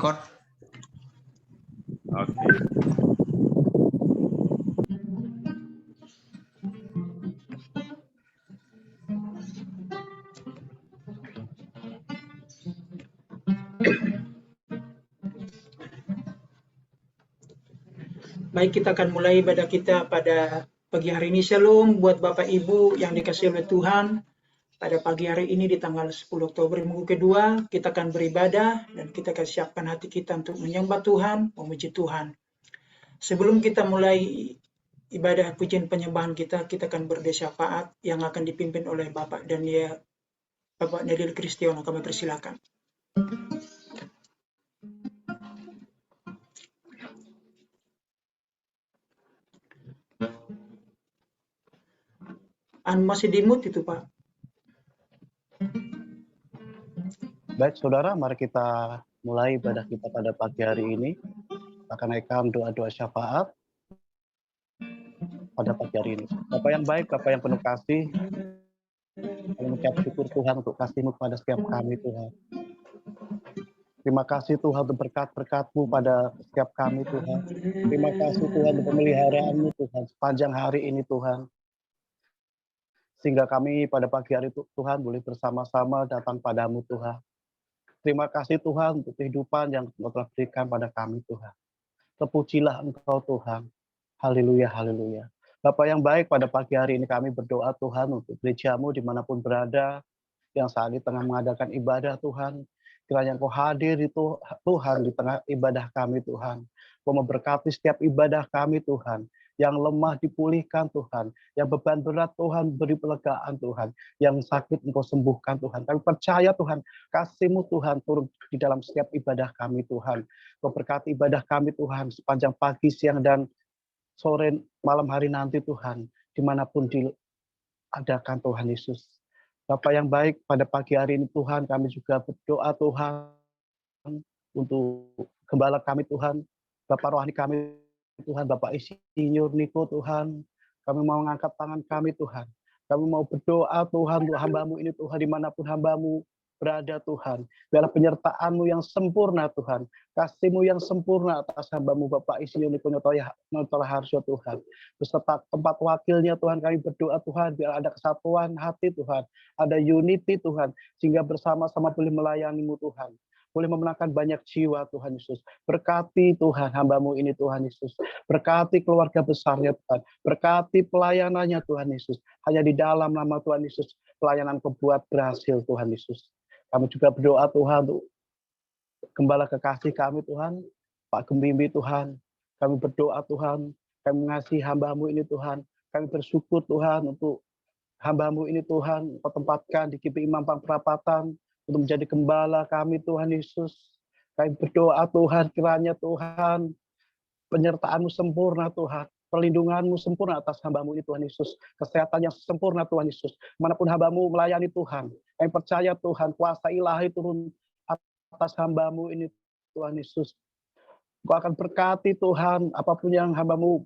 record. Oke. Baik, kita akan mulai ibadah kita pada pagi hari ini. Shalom buat Bapak Ibu yang dikasihi oleh Tuhan. Pada pagi hari ini di tanggal 10 Oktober minggu kedua, kita akan beribadah dan kita akan siapkan hati kita untuk menyembah Tuhan, memuji Tuhan. Sebelum kita mulai ibadah pujian penyembahan kita akan berdoa syafaat yang akan dipimpin oleh Bapak Nedil Kristiono. Kami persilakan. Masih di mute itu, Pak. Baik, saudara, mari kita mulai ibadah kita pada pagi hari ini. Akan naikkan doa-doa syafaat pada pagi hari ini. Bapak yang baik, Bapak yang penuh kasih, kami mengucap syukur Tuhan untuk kasih-Mu kepada setiap kami, Tuhan. Terima kasih Tuhan untuk berkat-berkat-Mu pada setiap kami, Tuhan. Terima kasih Tuhan untuk pemeliharaan-Mu, Tuhan, sepanjang hari ini, Tuhan. Sehingga kami pada pagi hari itu, Tuhan, boleh bersama-sama datang padamu, Tuhan. Terima kasih Tuhan untuk kehidupan yang Engkau telah berikan pada kami, Tuhan. Terpujilah Engkau, Tuhan. Haleluya, haleluya. Bapak yang baik, pada pagi hari ini kami berdoa, Tuhan, untuk gereja-Mu dimanapun berada, yang saat ini tengah mengadakan ibadah, Tuhan. Kiranya Engkau hadir itu, Tuhan, di tengah ibadah kami, Tuhan. Engkau memberkati setiap ibadah kami, Tuhan. Yang lemah dipulihkan, Tuhan. Yang beban berat, Tuhan, beri pelegaan, Tuhan. Yang sakit Engkau sembuhkan, Tuhan. Kami percaya, Tuhan, kasih-Mu, Tuhan, turun di dalam setiap ibadah kami, Tuhan. Engkau berkati ibadah kami, Tuhan, sepanjang pagi, siang, dan sore, malam hari nanti, Tuhan. Dimanapun diadakan, Tuhan Yesus. Bapak yang baik, pada pagi hari ini, Tuhan, kami juga berdoa, Tuhan, untuk gembala kami, Tuhan. Bapak rohani kami, Tuhan, Bapak Insinyur Niko, Tuhan, kami mau mengangkat tangan kami, Tuhan. Kami mau berdoa, Tuhan, untuk hamba-Mu ini, Tuhan, dimanapun hamba-Mu berada, Tuhan. Biarlah penyertaan-Mu yang sempurna, Tuhan. Kasih-Mu yang sempurna atas hamba-Mu, Bapak Insinyur Niko Notola Harsyo, Tuhan. Beserta tempat wakilnya, Tuhan, kami berdoa, Tuhan, biar ada kesatuan hati, Tuhan. Ada unity, Tuhan, sehingga bersama-sama boleh melayani-Mu, Tuhan. Boleh memenangkan banyak jiwa, Tuhan Yesus. Berkati Tuhan, hamba-Mu ini, Tuhan Yesus. Berkati keluarga besarnya, Tuhan. Berkati pelayanannya, Tuhan Yesus. Hanya di dalam nama Tuhan Yesus, pelayanan Kau buat berhasil, Tuhan Yesus. Kami juga berdoa, Tuhan, untuk gembala kekasih kami, Tuhan. Pak Gembimbi, Tuhan. Kami berdoa, Tuhan. Kami mengasihi hamba-Mu ini, Tuhan. Kami bersyukur, Tuhan, untuk hamba-Mu ini, Tuhan. Kau tempatkan di KPI Mampang Perapatan, untuk menjadi gembala kami, Tuhan Yesus. Kami berdoa, Tuhan, kiranya Tuhan, penyertaan-Mu sempurna, Tuhan. Perlindungan-Mu sempurna atas hamba-Mu ini, Tuhan Yesus. Kesehatan yang sempurna, Tuhan Yesus. Manapun hamba-Mu melayani, Tuhan. Kami percaya, Tuhan, kuasa ilahi turun atas hamba-Mu ini, Tuhan Yesus. Kau akan berkati, Tuhan, apapun yang hamba-Mu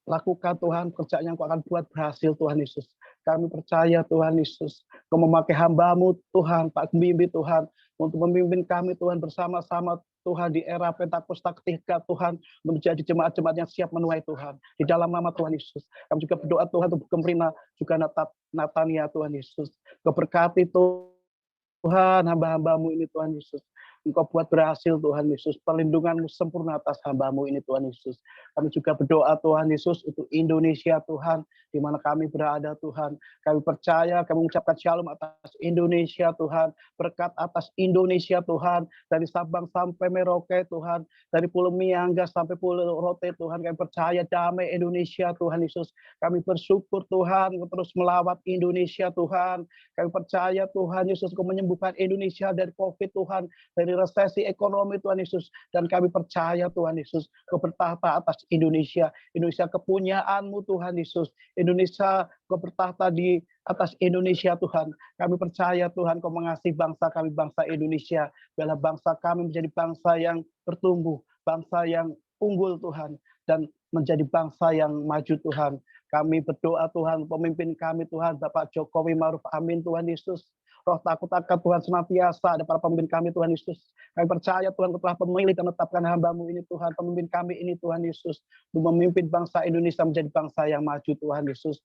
lakukan, Tuhan, pekerjaan yang Kau akan buat berhasil, Tuhan Yesus. Kami percaya, Tuhan Yesus, Kau memakai hamba-Mu, Tuhan, Pak Gembimbi, Tuhan, untuk memimpin kami, Tuhan, bersama-sama, Tuhan, di era Pentakosta ketiga, Tuhan, menjadi jemaat-jemaat yang siap menuai, Tuhan. Di dalam nama Tuhan Yesus. Kami juga berdoa, Tuhan, untuk Kemrina, juga Natania, Tuhan Yesus. Kau berkati, Tuhan, hamba-hamba-Mu ini, Tuhan Yesus. Engkau buat berhasil, Tuhan Yesus. Perlindungan-Mu sempurna atas hamba-Mu ini, Tuhan Yesus. Kami juga berdoa, Tuhan Yesus, untuk Indonesia, Tuhan. Di mana kami berada, Tuhan. Kami percaya, kami mengucapkan shalom atas Indonesia, Tuhan. Berkat atas Indonesia, Tuhan. Dari Sabang sampai Merauke, Tuhan. Dari Pulau Miangga sampai Pulau Rote, Tuhan. Kami percaya damai Indonesia, Tuhan Yesus. Kami bersyukur, Tuhan, terus melawat Indonesia, Tuhan. Kami percaya, Tuhan Yesus, Kau menyembuhkan Indonesia dari COVID, Tuhan. Dari resesi ekonomi, Tuhan Yesus. Dan kami percaya, Tuhan Yesus, Kau bertahta atas Indonesia. Indonesia kepunyaan-Mu, Tuhan Yesus. Indonesia, Kau bertahta di atas Indonesia, Tuhan. Kami percaya, Tuhan, Kau mengasihi bangsa kami, bangsa Indonesia. Biarlah bangsa kami menjadi bangsa yang bertumbuh, bangsa yang unggul, Tuhan. Dan menjadi bangsa yang maju, Tuhan. Kami berdoa, Tuhan, pemimpin kami, Tuhan, Bapak Jokowi Maruf Amin, Tuhan Yesus. Roh takut akan Tuhan senantiasa ada para pemimpin kami Tuhan Yesus. Kami percaya Tuhan telah memilih dan menetapkan hamba-Mu ini Tuhan, pemimpin kami ini Tuhan Yesus, untuk memimpin bangsa Indonesia menjadi bangsa yang maju Tuhan Yesus.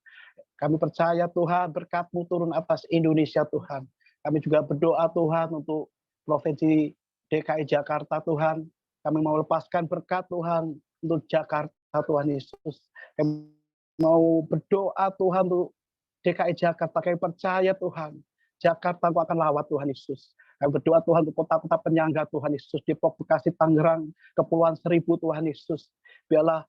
Kami percaya Tuhan berkat-Mu turun atas Indonesia Tuhan. Kami juga berdoa Tuhan untuk Provinsi DKI Jakarta Tuhan. Kami mau lepaskan berkat Tuhan untuk Jakarta Tuhan Yesus. Kami mau berdoa Tuhan untuk DKI Jakarta. Kami percaya Tuhan, Jakarta Engkau akan lawat Tuhan Yesus. Kami berdoa Tuhan untuk kota-kota penyangga Tuhan Yesus, Depok, Bekasi, Tangerang, Kepulauan Seribu Tuhan Yesus. Biarlah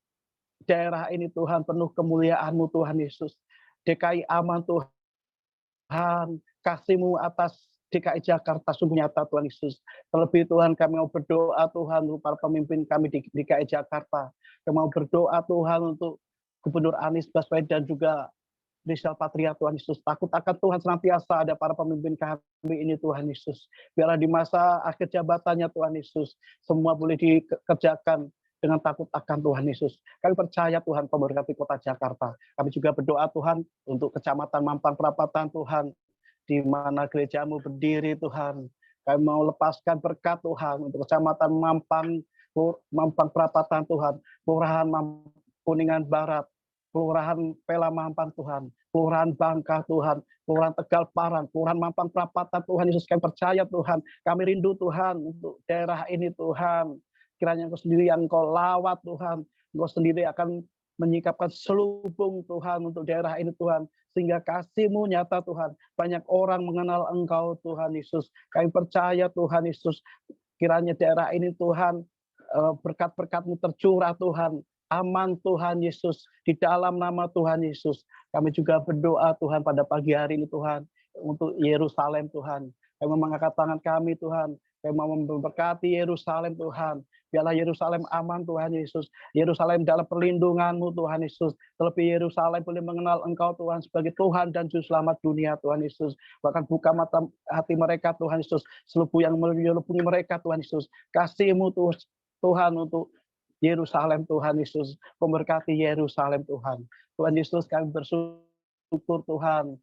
daerah ini Tuhan penuh kemuliaan-Mu Tuhan Yesus. DKI aman Tuhan, kasih-Mu atas DKI Jakarta sungguh nyata Tuhan Yesus. Terlebih Tuhan kami mau berdoa Tuhan untuk para pemimpin kami di DKI Jakarta. Kami mau berdoa Tuhan untuk Gubernur Anies Baswedan dan juga Rizal Patria Tuhan Yesus. Takut akan Tuhan senantiasa ada para pemimpin kami ini Tuhan Yesus. Biarlah di masa akhir jabatannya Tuhan Yesus, semua boleh dikerjakan dengan takut akan Tuhan Yesus. Kami percaya Tuhan Kau memberkati kota Jakarta. Kami juga berdoa Tuhan untuk Kecamatan Mampang Perapatan Tuhan, di mana gereja-Mu berdiri Tuhan. Kami mau lepaskan berkat Tuhan untuk Kecamatan Mampang Perapatan Tuhan, Kelurahan Kuningan Barat, Kelurahan Pela Mampang Tuhan, Kelurahan Bangka Tuhan, Kelurahan Tegal Parang, Kelurahan Mampang Perapatan Tuhan Yesus. Kami percaya Tuhan, kami rindu Tuhan untuk daerah ini Tuhan. Kiranya Engkau sendiri yang Engkau lawat Tuhan, Engkau sendiri akan menyikapkan selubung Tuhan untuk daerah ini Tuhan, sehingga kasih-Mu nyata Tuhan. Banyak orang mengenal Engkau Tuhan Yesus. Kami percaya Tuhan Yesus, kiranya daerah ini Tuhan, berkat-berkat-Mu tercurah Tuhan. Aman Tuhan Yesus, di dalam nama Tuhan Yesus. Kami juga berdoa Tuhan pada pagi hari ini Tuhan, untuk Yerusalem Tuhan. Kami mengangkat tangan kami Tuhan, kami mau memberkati Yerusalem Tuhan. Biarlah Yerusalem aman Tuhan Yesus. Yerusalem dalam perlindungan-Mu Tuhan Yesus. Terlebih Yerusalem boleh mengenal Engkau Tuhan sebagai Tuhan dan Juru Selamat dunia Tuhan Yesus. Bahkan buka mata hati mereka Tuhan Yesus. Selubung yang menyelubungi mereka Tuhan Yesus. Kasih-Mu Tuhan untuk Yerusalem Tuhan Yesus. Memberkati Yerusalem Tuhan. Tuhan Yesus kami bersyukur Tuhan.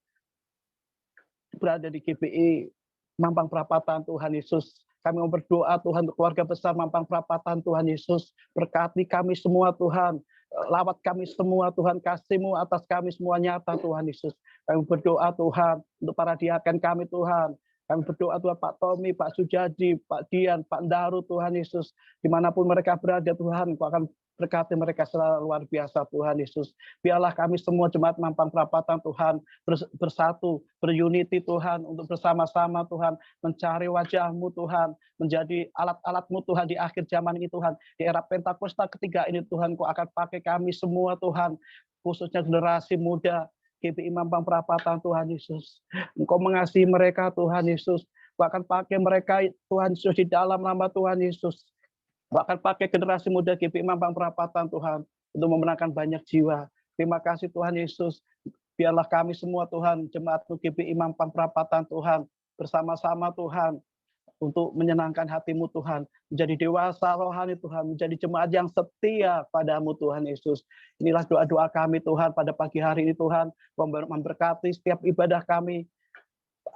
Berada di GPI Mampang Perapatan Tuhan Yesus. Kami mau berdoa Tuhan untuk keluarga besar Mampang Perapatan Tuhan Yesus. Berkati kami semua Tuhan. Lawat kami semua Tuhan. Kasih-Mu atas kami semua nyata Tuhan Yesus. Kami berdoa Tuhan untuk para diaken kami Tuhan. Kami berdoa Tuhan Pak Tommy, Pak Sujadi, Pak Dian, Pak Daru Tuhan Yesus. Dimanapun mereka berada Tuhan, Kau akan berkati mereka secara luar biasa Tuhan Yesus. Biarlah kami semua jemaat Mampang Perapatan Tuhan bersatu, berunity Tuhan, untuk bersama-sama Tuhan mencari wajah-Mu Tuhan, menjadi alat-alat-Mu Tuhan di akhir zaman ini Tuhan. Di era Pentakosta ketiga ini Tuhan, Kau akan pakai kami semua Tuhan, khususnya generasi muda GPI Mampang Perapatan Tuhan Yesus. Engkau mengasihi mereka Tuhan Yesus. Kau akan pakai mereka Tuhan Yesus di dalam nama Tuhan Yesus. Bahkan pakai generasi muda GPI Mampang Perapatan Tuhan untuk memenangkan banyak jiwa. Terima kasih Tuhan Yesus. Biarlah kami semua Tuhan, jemaat GPI Mampang Perapatan Tuhan, bersama-sama Tuhan, untuk menyenangkan hati-Mu Tuhan, menjadi dewasa rohani Tuhan, menjadi jemaat yang setia padamu Tuhan Yesus. Inilah doa-doa kami Tuhan pada pagi hari ini Tuhan, memberkati setiap ibadah kami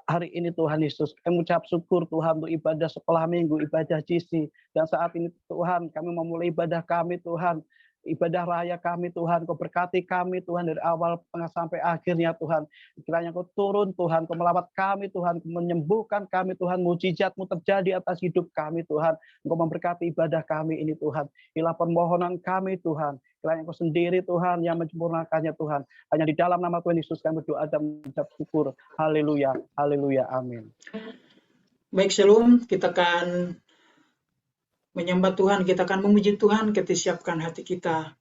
hari ini Tuhan Yesus. Kami mengucap syukur Tuhan untuk ibadah sekolah minggu, ibadah GC. Dan saat ini Tuhan, kami memulai ibadah kami Tuhan, ibadah raya kami Tuhan. Kau berkati kami Tuhan dari awal tengah sampai akhirnya Tuhan. Kiranya Kau turun Tuhan, Kau melawat kami Tuhan, Kau menyembuhkan kami Tuhan, mujizat-Mu terjadi atas hidup kami Tuhan. Engkau memberkati ibadah kami ini Tuhan. Inilah permohonan kami Tuhan. Kiranya Kau sendiri Tuhan yang menyempurnakannya Tuhan. Hanya di dalam nama Tuhan Yesus kami berdoa dan mengucap syukur. Haleluya, haleluya, amin. Baik, Shalom, kita akan menyembah Tuhan, kita akan memuji Tuhan, kita siapkan hati kita.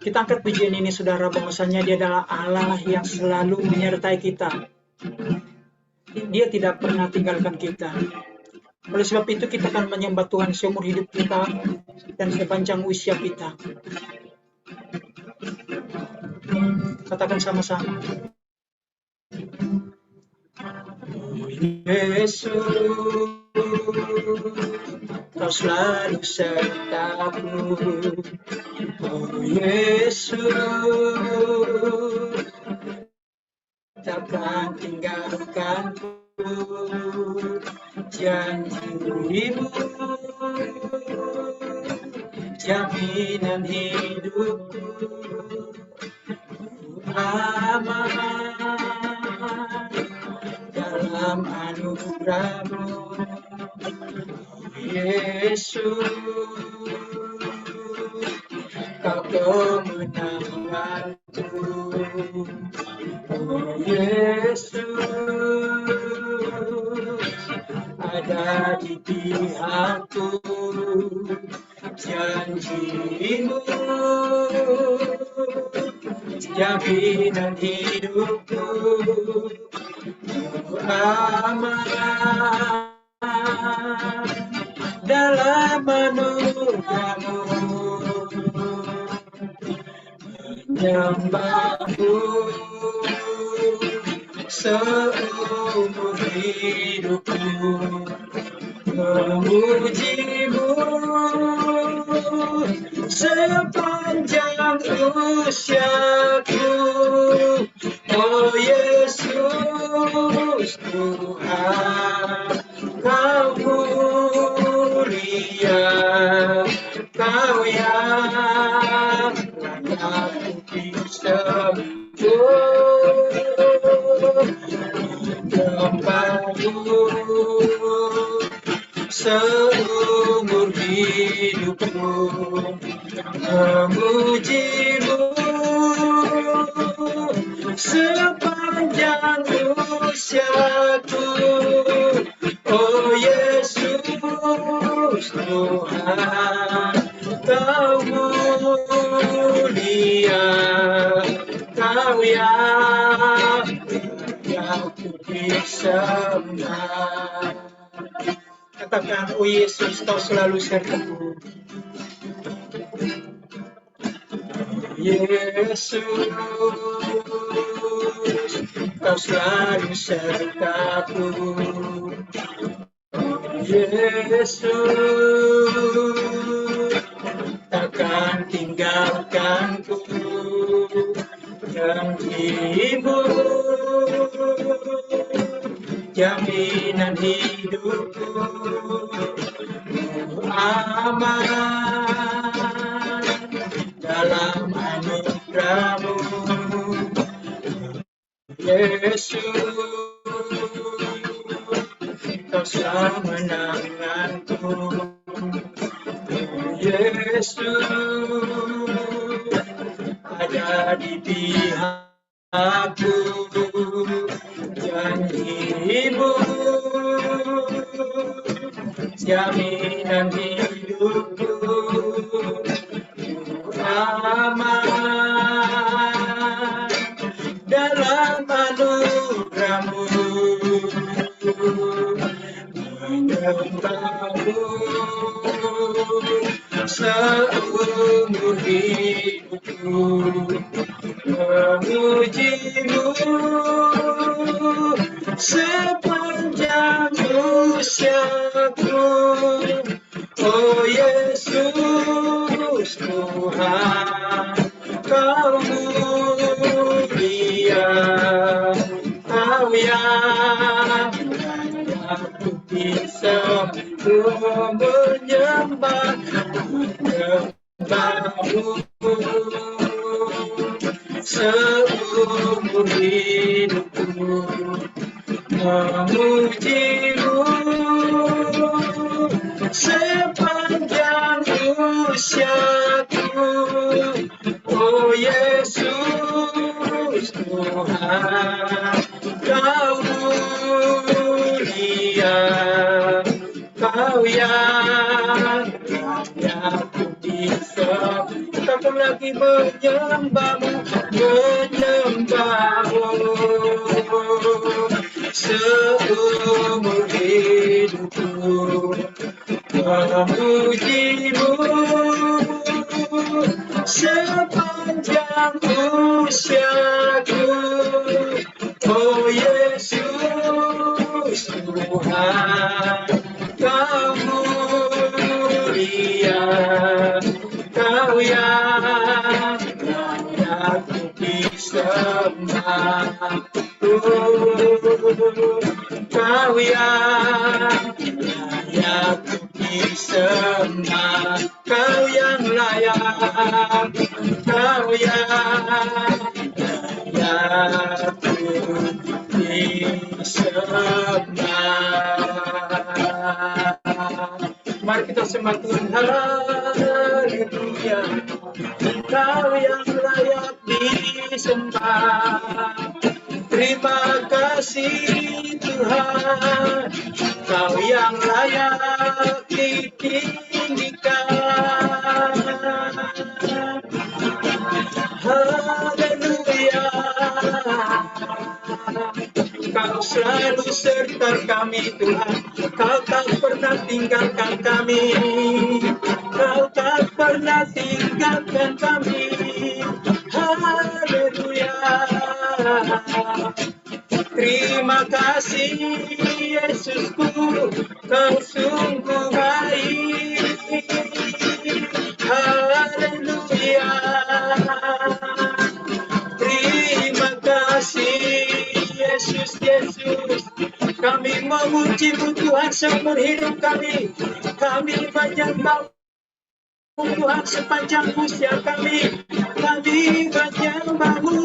Kita angkat pujian ini, saudara, bahwasanya Dia adalah Allah yang selalu menyertai kita. Dia tidak pernah tinggalkan kita. Oleh sebab itu kita akan menyembah Tuhan seumur hidup kita dan sepanjang usia kita. Katakan sama-sama. Yesus, Kau selalu sertaku. Oh Yesus, takkan tinggalkanku, janji-Mu jaminan hidupku, aman dalam anugerah-Mu, Yesus. Kau kemenanganku, oh Yesus, ada di pihakku, janji-Mu jaminan hidupku, aman dalam anugerah-Mu, menyembah-Mu seumur hidupku, memuji-Mu sepanjang usiaku, oh Yesus Tuhan, Kau mulia, Kau yang aku bisa menyembah-Mu seumur hidupku, memuji-Mu sepanjang usiaku, oh Yesus Tuhan, Kau mulia, Kau yang aku disembah. Katakan, oh Yesus, Kau selalu sertaku. Yesus, Kau selalu sertaku. Yesus, takkan tinggalkanku, janji-Mu jaminan hidupku, aman dalam anugerah-Mu, Yesus. Kau kemenanganku, Yesus, ada di pihakku, janji-Mu jaminan hidupku, aman dalam anugerah-Mu, menyembah-Mu seumur hidupku, memuji-Mu sepanjang usiaku, oh Yesus Tuhan, Kau mulia, Kau yang aku bisa menyembah-Mu seumur hidupku, memuji-Mu sepanjang usiaku, oh Yesus Tuhan, Kau mulia, Kau yang aku bisa. Takkan lagi menyembah-Mu, menyembah-Mu seumur hidupku, memuji-Mu sepanjang usiaku, oh Yesus Tuhan, Kau mulia, Kau yang aku disembah. disembah, Kau yang layak, Kau yang layak disembah. Mari kita sembah Tuhan, haleluya. Kau yang layak disembah. Terima kasih Tuhan, Kau yang layak ditinggikan. Haleluya. Kau selalu serta kami Tuhan, Kau tak pernah tinggalkan kami, Kau tak pernah tinggalkan kami. Haleluya. Terima kasih Yesusku, Kau sungguh baik. Haleluya. Terima kasih Yesus, Yesus. Kami memuji-Mu Tuhan seumur hidup kami. Kami menyembah Tuhan sepanjang usia kami. Kami menyembah-Mu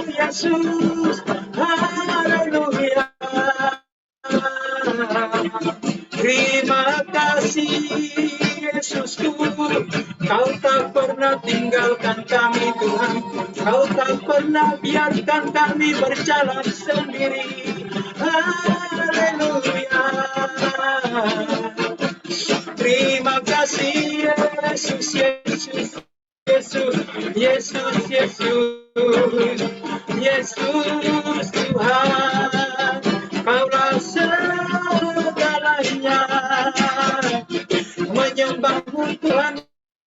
Yesus. Haleluya. Terima kasih Yesusku, Kau tak pernah tinggalkan kami Tuhan, Kau tak pernah biarkan kami berjalan sendiri. Haleluya. Terima kasih Yesus, Yesus, Yesus, Yesus, Yesus, Yesus Tuhan, Kaulah segalanya. Menyembah-Mu Tuhan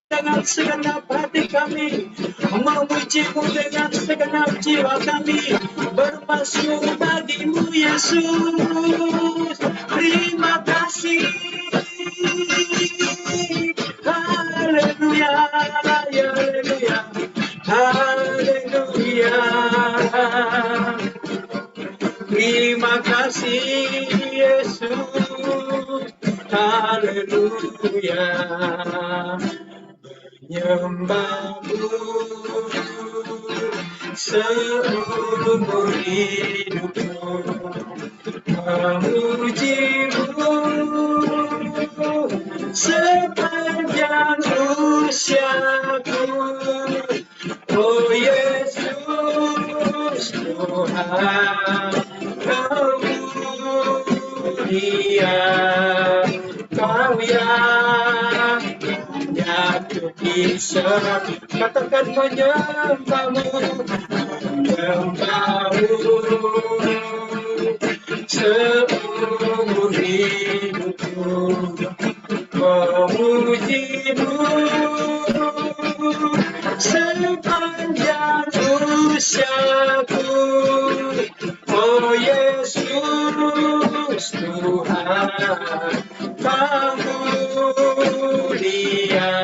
dengan segenap hati kami, memuji-Mu dengan segenap jiwa kami, bermazmur bagi-Mu Yesus. Terima kasih. Haleluya, haleluya, haleluya. Terima kasih Yesus. Haleluya. Menyembah-Mu seumur hidupku, memuji-Mu sepanjang usiaku. Oh Yesus Tuhan, Kau mulia, Kau yang jatuh kisah. Katakan menyembah-Mu, menyembah-Mu seumur hidupku, memuji-Mu sepanjang usiaku. Oh Yesus Tuhan, Kau mulia,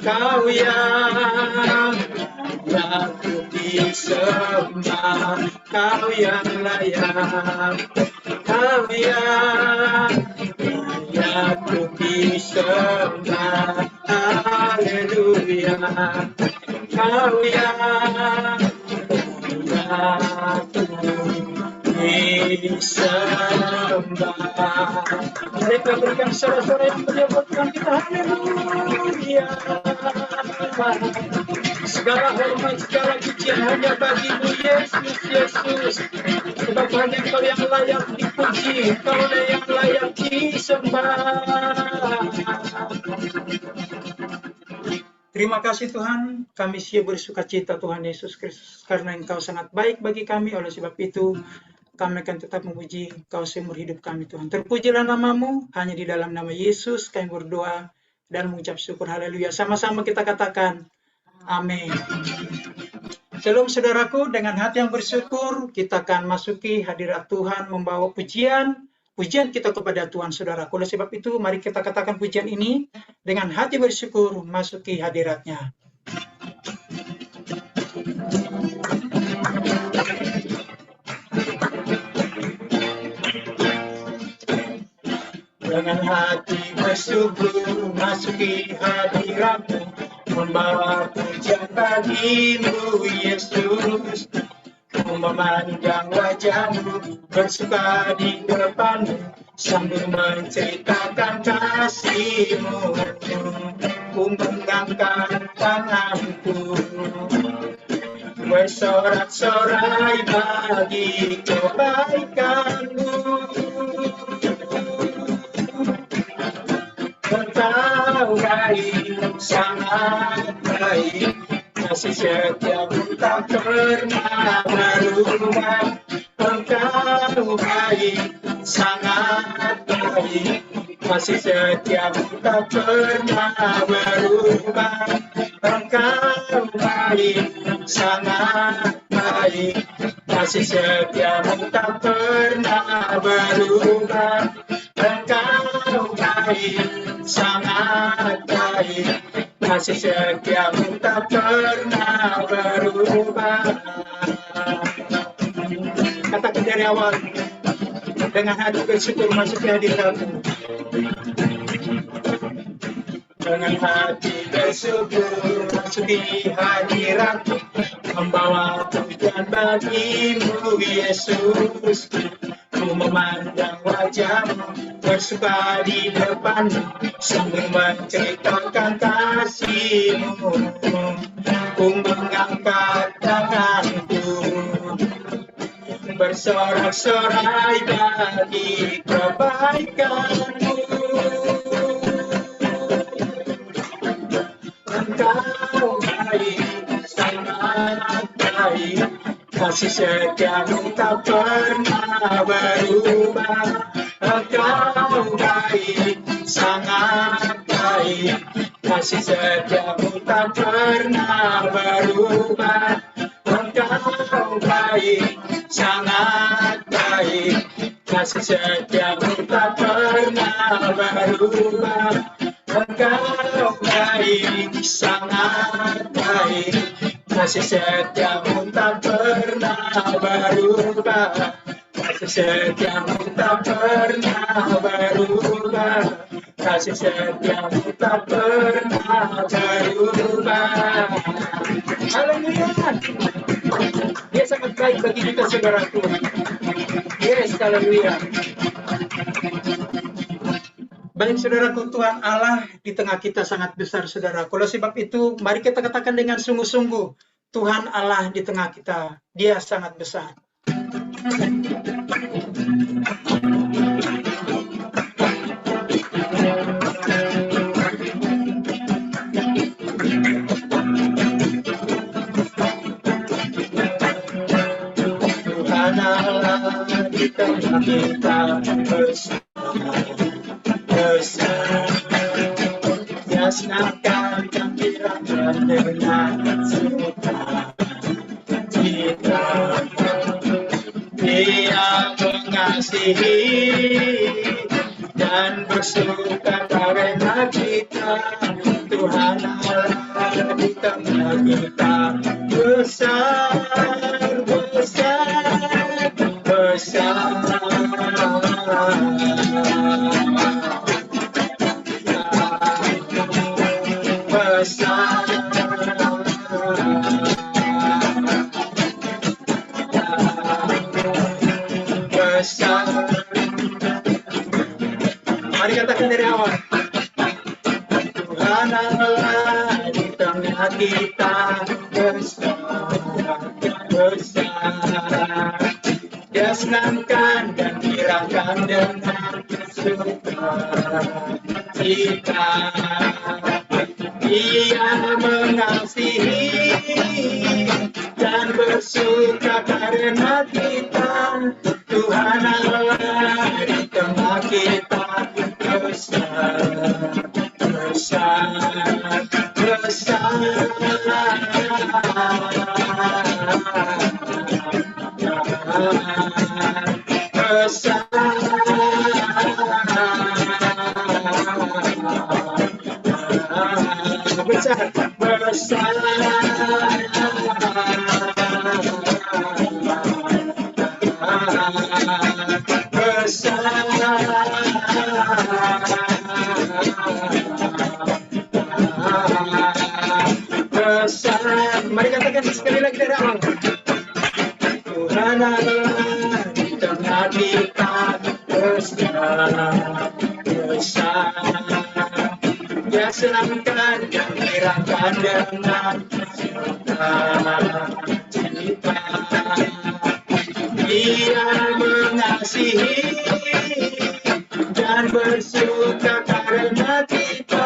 Kau yang patut disembah, Kau yang layak, Kau yang patut disembah. Haleluya. Kau yang patut disembah. Mari kita berikan sorak-sorai yang menyebutkan kita. Haleluya. Segala hormat, segala pujian hanya bagi-Mu Yesus, Yesus. Sebab hanya Kau yang layak dipuji, Kau yang layak disembah. Terima kasih Tuhan, kami siap bersukacita Tuhan Yesus Kristus, karena Engkau sangat baik bagi kami. Oleh sebab itu, kami akan tetap memuji Kau seumur hidup kami Tuhan. Terpujilah nama-Mu, hanya di dalam nama Yesus kami berdoa dan mengucap syukur. Haleluya. Sama-sama kita katakan, amin. Shalom saudaraku, dengan hati yang bersyukur, kita akan masuki hadirat Tuhan, membawa pujian kita kepada Tuhan saudaraku. Oleh sebab itu, mari kita katakan pujian ini dengan hati bersyukur, masuki hadirat-Nya. dengan hati bersyukur masuki hadirat-Mu, membawa pujian bagi-Mu Yesus. Ku memandang wajah-Mu, bersuka di depan-Mu, sambil menceritakan kasih-Mu. Ku mengangkat tanganku, bersorak-sorai bagi kebaikan-Mu. Engkau baik, sangat baik, kasih setiamu tak pernah berubah. Engkau baik, sangat baik, kasih setiamu tak pernah berubah. Engkau baik, sangat baik, kasih setiamu tak pernah berubah. Engkau baik, sangat baik, kasih setiamu tak pernah berubah. Katakan dari awal, dengan hati bersyukur masuk ke hadirat-Mu. Dengan hati bersyukur masuk di hadirat-Mu, membawa pujian bagi-Mu Yesus. Ku memandang wajah-Mu, bersuka di depan-Mu, sambil menceritakan kasih-Mu. Ku mengangkat tanganku, bersorak-sorai bagi kebaikan-Mu. Engkau baik, sangat baik, kasih setiamu tak pernah berubah. Engkau baik, sangat baik, kasih setiamu tak pernah berubah. Engkau baik, sangat baik, kasih setiamu tak pernah berubah. Engkau baik, sangat baik, kasih setiamu tak pernah berubah. Kasih setiamu tak pernah berubah. Kasih setiamu tak pernah berubah. Haleluya. Dia sangat baik bagi kita, saudaraku. Yes, haleluya. Baik saudaraku, Tuhan Allah di tengah kita sangat besar, saudara. Oleh sebab itu, mari kita katakan dengan sungguh-sungguh, Tuhan Allah di tengah kita, Dia sangat besar. Tuhan Allah di tengah kita bersama. Besar, Dia senangkan gembirakan dengan sukacita. Dia mengasihi dan bersuka karena kita. Tuhan Allah di tengah kita besar, besar, besar. Mari katakan dari awal. Tuhan Allah di tengah kita besar, besar. Dia senangkan dan girakan dengan sukacita. Dia mengasihi dan bersuka karena kita. Tuhan Allah di tengah kita besar, besar, besar. Besar, besar, besar. Besar, besar. Mari katakan sekali lagi dari awal. Tuhan Allah di tengah kita besar. Dia selamatkan dan menyerahkan dengan cinta. Dia mengasihi dan bersuka karena kita.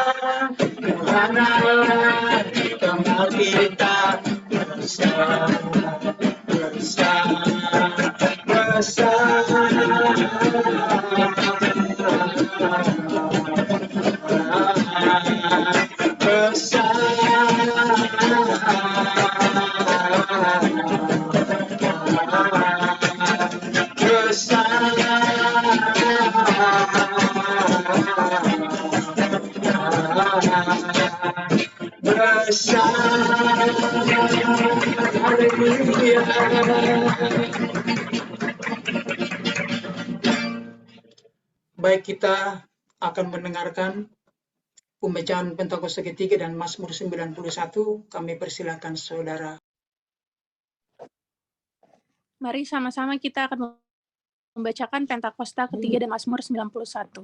Tuhan Allah di tengah kita besar, besar, besar. Baik, kita akan mendengarkan pembacaan Pentakosta ketiga dan Mazmur 91. Kami persilakan saudara. Mari sama-sama kita akan membacakan Pentakosta ketiga dan Mazmur 91.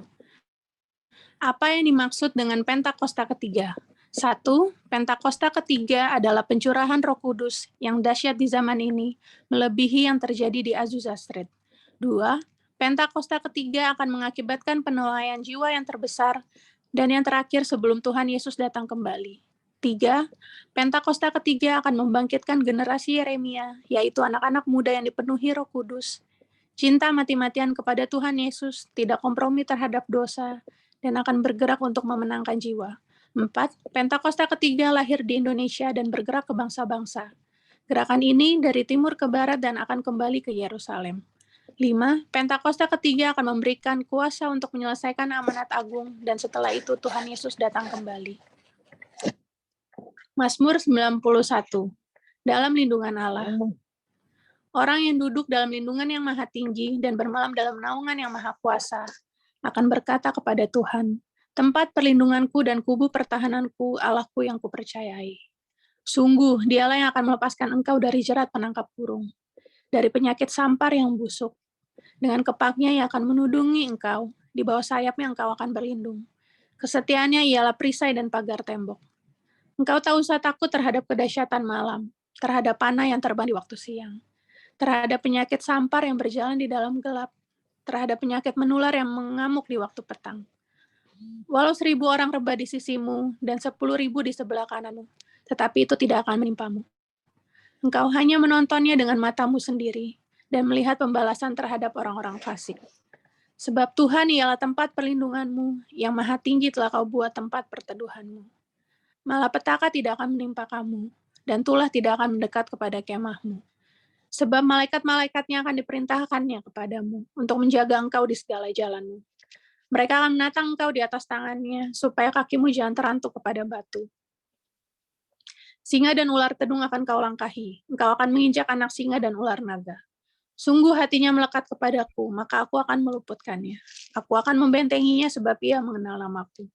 Apa yang dimaksud dengan Pentakosta ketiga? 1. Pentakosta ketiga adalah pencurahan Roh Kudus yang dahsyat di zaman ini, melebihi yang terjadi di Azusa Street. 2. Pentakosta ketiga akan mengakibatkan penilaian jiwa yang terbesar dan yang terakhir sebelum Tuhan Yesus datang kembali. 3. Pentakosta ketiga akan membangkitkan generasi Yeremia, yaitu anak-anak muda yang dipenuhi Roh Kudus, cinta mati-matian kepada Tuhan Yesus, tidak kompromi terhadap dosa, dan akan bergerak untuk memenangkan jiwa. 4. Pentakosta ketiga lahir di Indonesia dan bergerak ke bangsa-bangsa. Gerakan ini dari timur ke barat dan akan kembali ke Yerusalem. 5. Pentakosta ketiga akan memberikan kuasa untuk menyelesaikan amanat agung, dan setelah itu Tuhan Yesus datang kembali. Mazmur 91. Dalam lindungan Allah. Orang yang duduk dalam lindungan yang maha tinggi dan bermalam dalam naungan yang maha kuasa akan berkata kepada Tuhan, tempat perlindunganku dan kubu pertahananku, Allahku yang kupercayai. Sungguh, dialah yang akan melepaskan engkau dari jerat penangkap burung, dari penyakit sampar yang busuk. Dengan kepaknya ia akan menudungi engkau, di bawah sayapnya engkau akan berlindung. Kesetiaannya ialah perisai dan pagar tembok. Engkau tak usah takut terhadap kedahsyatan malam, terhadap panah yang terbang di waktu siang, terhadap penyakit sampar yang berjalan di dalam gelap, terhadap penyakit menular yang mengamuk di waktu petang. Walau 1.000 orang rebah di sisimu dan 10.000 di sebelah kananmu, tetapi itu tidak akan menimpamu. Engkau hanya menontonnya dengan matamu sendiri dan melihat pembalasan terhadap orang-orang fasik. Sebab Tuhan ialah tempat perlindunganmu, yang maha tinggi telah kau buat tempat perteduhanmu. Malapetaka tidak akan menimpa kamu, dan tulah tidak akan mendekat kepada kemahmu. Sebab malaikat-malaikatnya akan diperintahkannya kepadamu untuk menjaga engkau di segala jalanmu. Mereka akan menatang engkau di atas tangannya, supaya kakimu jangan terantuk kepada batu. Singa dan ular tedung akan kau langkahi, engkau akan menginjak anak singa dan ular naga. Sungguh hatinya melekat kepadaku, maka aku akan meluputkannya. Aku akan membentenginya sebab ia mengenal namaku.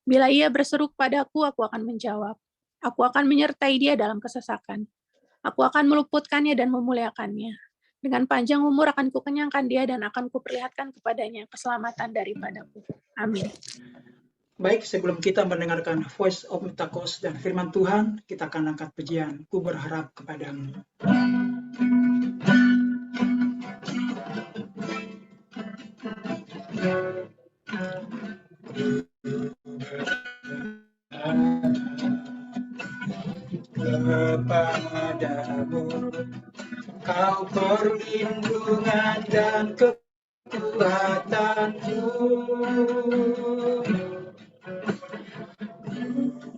Bila ia berseru kepadaku, aku akan menjawab. Aku akan menyertai dia dalam kesesakan. Aku akan meluputkannya dan memuliakannya. Dengan panjang umur akan kukenyangkan dia dan akan kuperlihatkan kepadanya keselamatan daripadaku. Amin. Baik, sebelum kita mendengarkan Voice of Pentakos dan firman Tuhan, kita akan angkat pujian. Ku berharap kepadamu. Kepadamu kau perlindungan dan kekuatanku,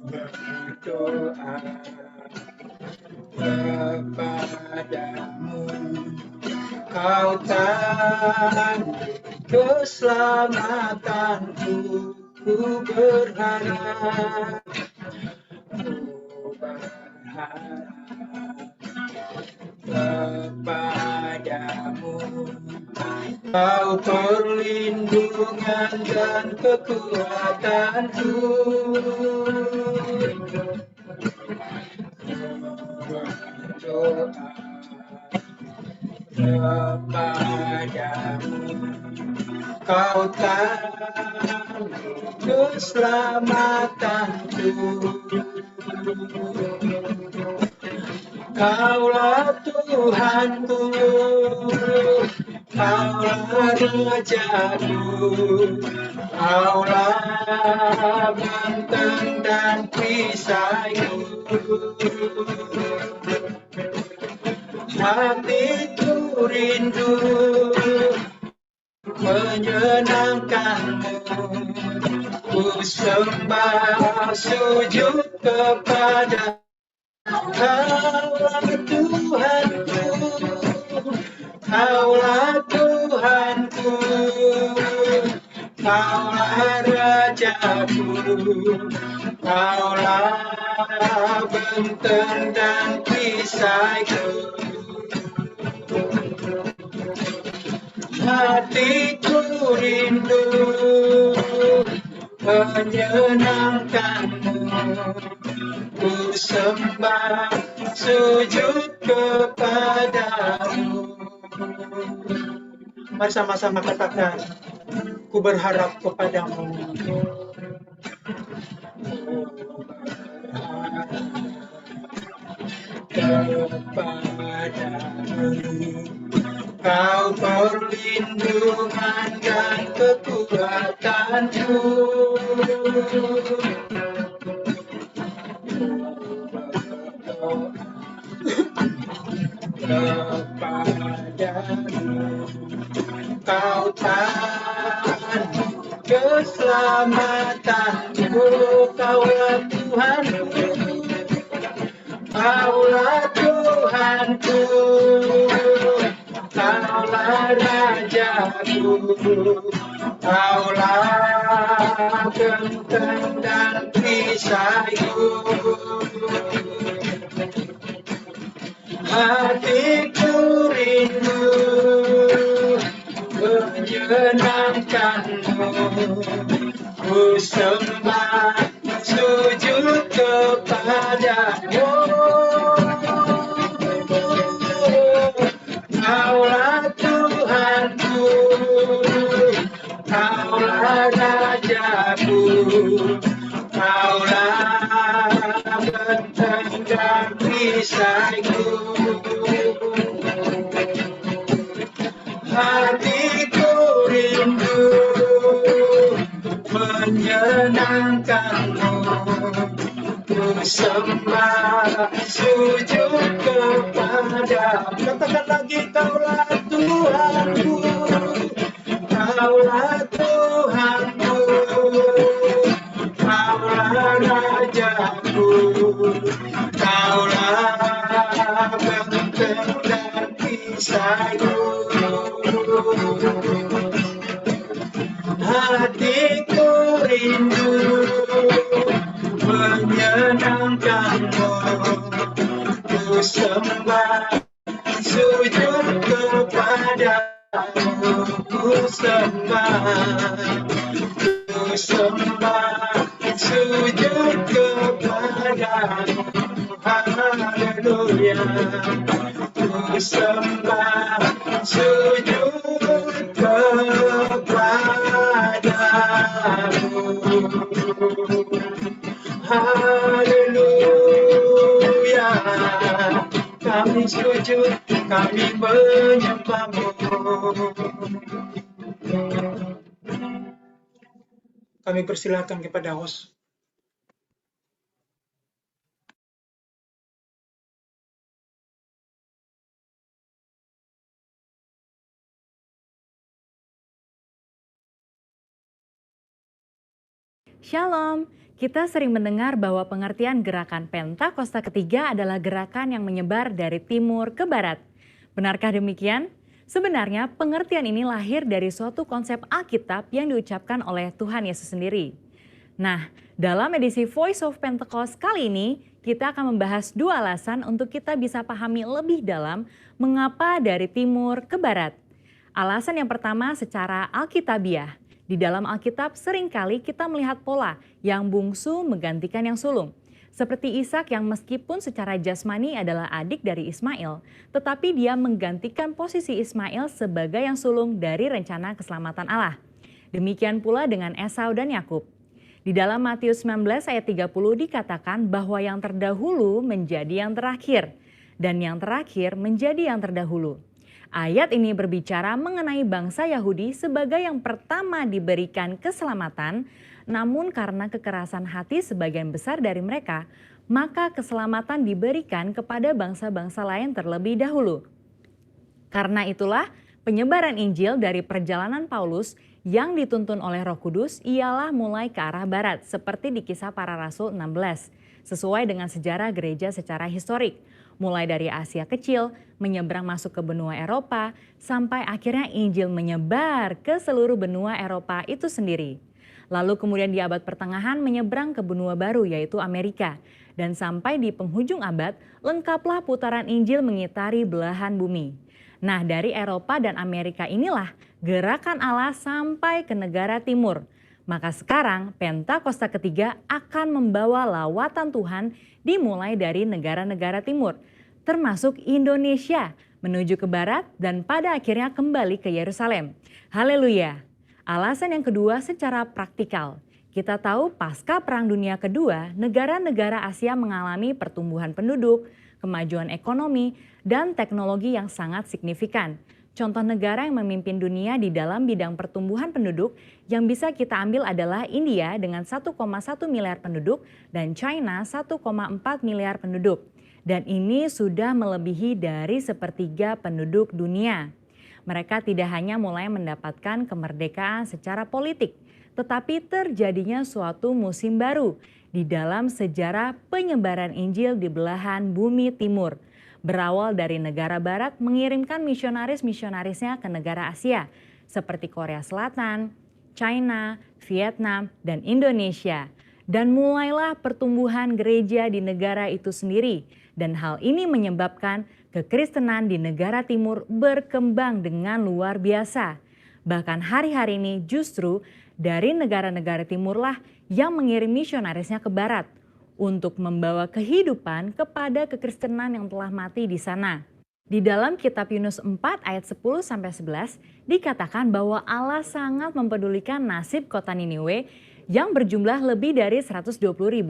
berdoa kepadamu kau tangguh keselamatanku, ku berharap kepadamu Kau perlindungan dan kekuatanku. Berdoa kepadamu, Kau tahu keselamatanku. Kaulah Tuhanku, Kaulah Rajaku, Kaulah benteng dan perisaiku. Hatiku rindu menyenangkanmu, ku sembah sujud kepada Kaulah Tuhanku, Kaulah Tuhanku, Kaulah Rajaku, Kaulah benteng dan perisaiku. Hatiku rindu menyenangkanmu, ku sembah sujud kepadamu. Mari sama-sama katakan, ku berharap kepadamu. Kau perlindungan dan kekuatanku. Kepadamu, Kau tahu keselamatanku. Kaulah Tuhanku, Kaulah Tuhanku, Kaulah Rajaku, Kaulah benteng dan perisaiku. Hatiku rindu menyenangkanmu, ku sembah sujud kepadamu. Kaulah Tuhanku, Kaulah Rajaku, Kaulah benteng dan perisaiku. Hatiku rindu menyenangkanmu, ku sembah sujud kepadamu. Katakan lagi, Kaulah Tuhanku, Kaulah Tuhanku, Kaulah Rajaku, Kaulah benteng dan perisaiku. Hatiku rindu menyenangkanmu, ku sembah sujud kepadamu, ku sembah sujud kepadamu. Haleluya, ku sembah sujud kepadamu. Haleluya, kami sujud, kami menyembahmu. Kami persilakan kepada host. Shalom, kita sering mendengar bahwa pengertian gerakan Pentakosta ketiga adalah gerakan yang menyebar dari timur ke barat. Benarkah demikian? Sebenarnya pengertian ini lahir dari suatu konsep Alkitab yang diucapkan oleh Tuhan Yesus sendiri. Nah, dalam edisi Voice of Pentecost kali ini, kita akan membahas dua alasan untuk kita bisa pahami lebih dalam mengapa dari timur ke barat. Alasan yang pertama secara alkitabiah. Di dalam Alkitab seringkali kita melihat pola yang bungsu menggantikan yang sulung. Seperti Ishak yang meskipun secara jasmani adalah adik dari Ismail, tetapi dia menggantikan posisi Ismail sebagai yang sulung dari rencana keselamatan Allah. Demikian pula dengan Esau dan Yakub. Di dalam Matius 19 ayat 30 dikatakan bahwa yang terdahulu menjadi yang terakhir, dan yang terakhir menjadi yang terdahulu. Ayat ini berbicara mengenai bangsa Yahudi sebagai yang pertama diberikan keselamatan, namun karena kekerasan hati sebagian besar dari mereka, maka keselamatan diberikan kepada bangsa-bangsa lain terlebih dahulu. Karena itulah penyebaran Injil dari perjalanan Paulus yang dituntun oleh Roh Kudus ialah mulai ke arah barat seperti di Kisah Para Rasul 16, sesuai dengan sejarah gereja secara historik. Mulai dari Asia Kecil, menyeberang masuk ke benua Eropa, sampai akhirnya Injil menyebar ke seluruh benua Eropa itu sendiri. Lalu kemudian di abad pertengahan menyeberang ke benua baru yaitu Amerika. Dan sampai di penghujung abad, lengkaplah putaran Injil mengitari belahan bumi. Nah, dari Eropa dan Amerika inilah gerakan Allah sampai ke negara timur. Maka sekarang Pentakosta ketiga akan membawa lawatan Tuhan dimulai dari negara-negara timur, termasuk Indonesia, menuju ke barat dan pada akhirnya kembali ke Yerusalem. Haleluya. Alasan yang kedua secara praktikal. Kita tahu pasca Perang Dunia Kedua, negara-negara Asia mengalami pertumbuhan penduduk, kemajuan ekonomi, dan teknologi yang sangat signifikan. Contoh negara yang memimpin dunia di dalam bidang pertumbuhan penduduk yang bisa kita ambil adalah India dengan 1,1 miliar penduduk dan China 1,4 miliar penduduk. Dan ini sudah melebihi dari sepertiga penduduk dunia. Mereka tidak hanya mulai mendapatkan kemerdekaan secara politik, tetapi terjadinya suatu musim baru di dalam sejarah penyebaran Injil di belahan bumi timur. Berawal dari negara barat mengirimkan misionaris-misionarisnya ke negara Asia seperti Korea Selatan, China, Vietnam, dan Indonesia. Dan mulailah pertumbuhan gereja di negara itu sendiri. Dan hal ini menyebabkan kekristenan di negara timur berkembang dengan luar biasa. Bahkan hari-hari ini justru dari negara-negara timurlah yang mengirim misionarisnya ke barat untuk membawa kehidupan kepada kekristenan yang telah mati di sana. Di dalam kitab Yunus 4 ayat 10-11 dikatakan bahwa Allah sangat mempedulikan nasib kota Niniwe yang berjumlah lebih dari 120.000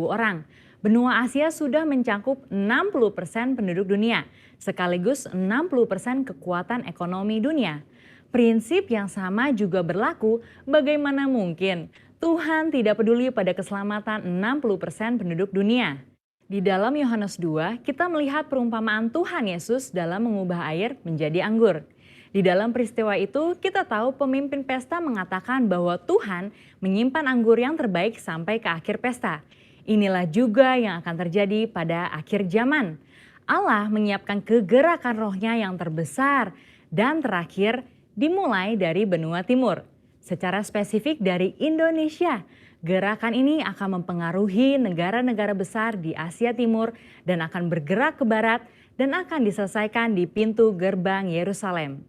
orang. Benua Asia sudah mencakup 60% penduduk dunia, sekaligus 60% kekuatan ekonomi dunia. Prinsip yang sama juga berlaku, bagaimana mungkin Tuhan tidak peduli pada keselamatan 60% penduduk dunia. Di dalam Yohanes 2, kita melihat perumpamaan Tuhan Yesus dalam mengubah air menjadi anggur. Di dalam peristiwa itu, kita tahu pemimpin pesta mengatakan bahwa Tuhan menyimpan anggur yang terbaik sampai ke akhir pesta. Inilah juga yang akan terjadi pada akhir zaman. Allah menyiapkan kegerakan rohnya yang terbesar dan terakhir dimulai dari benua timur. Secara spesifik dari Indonesia, gerakan ini akan mempengaruhi negara-negara besar di Asia Timur dan akan bergerak ke barat dan akan diselesaikan di pintu gerbang Yerusalem.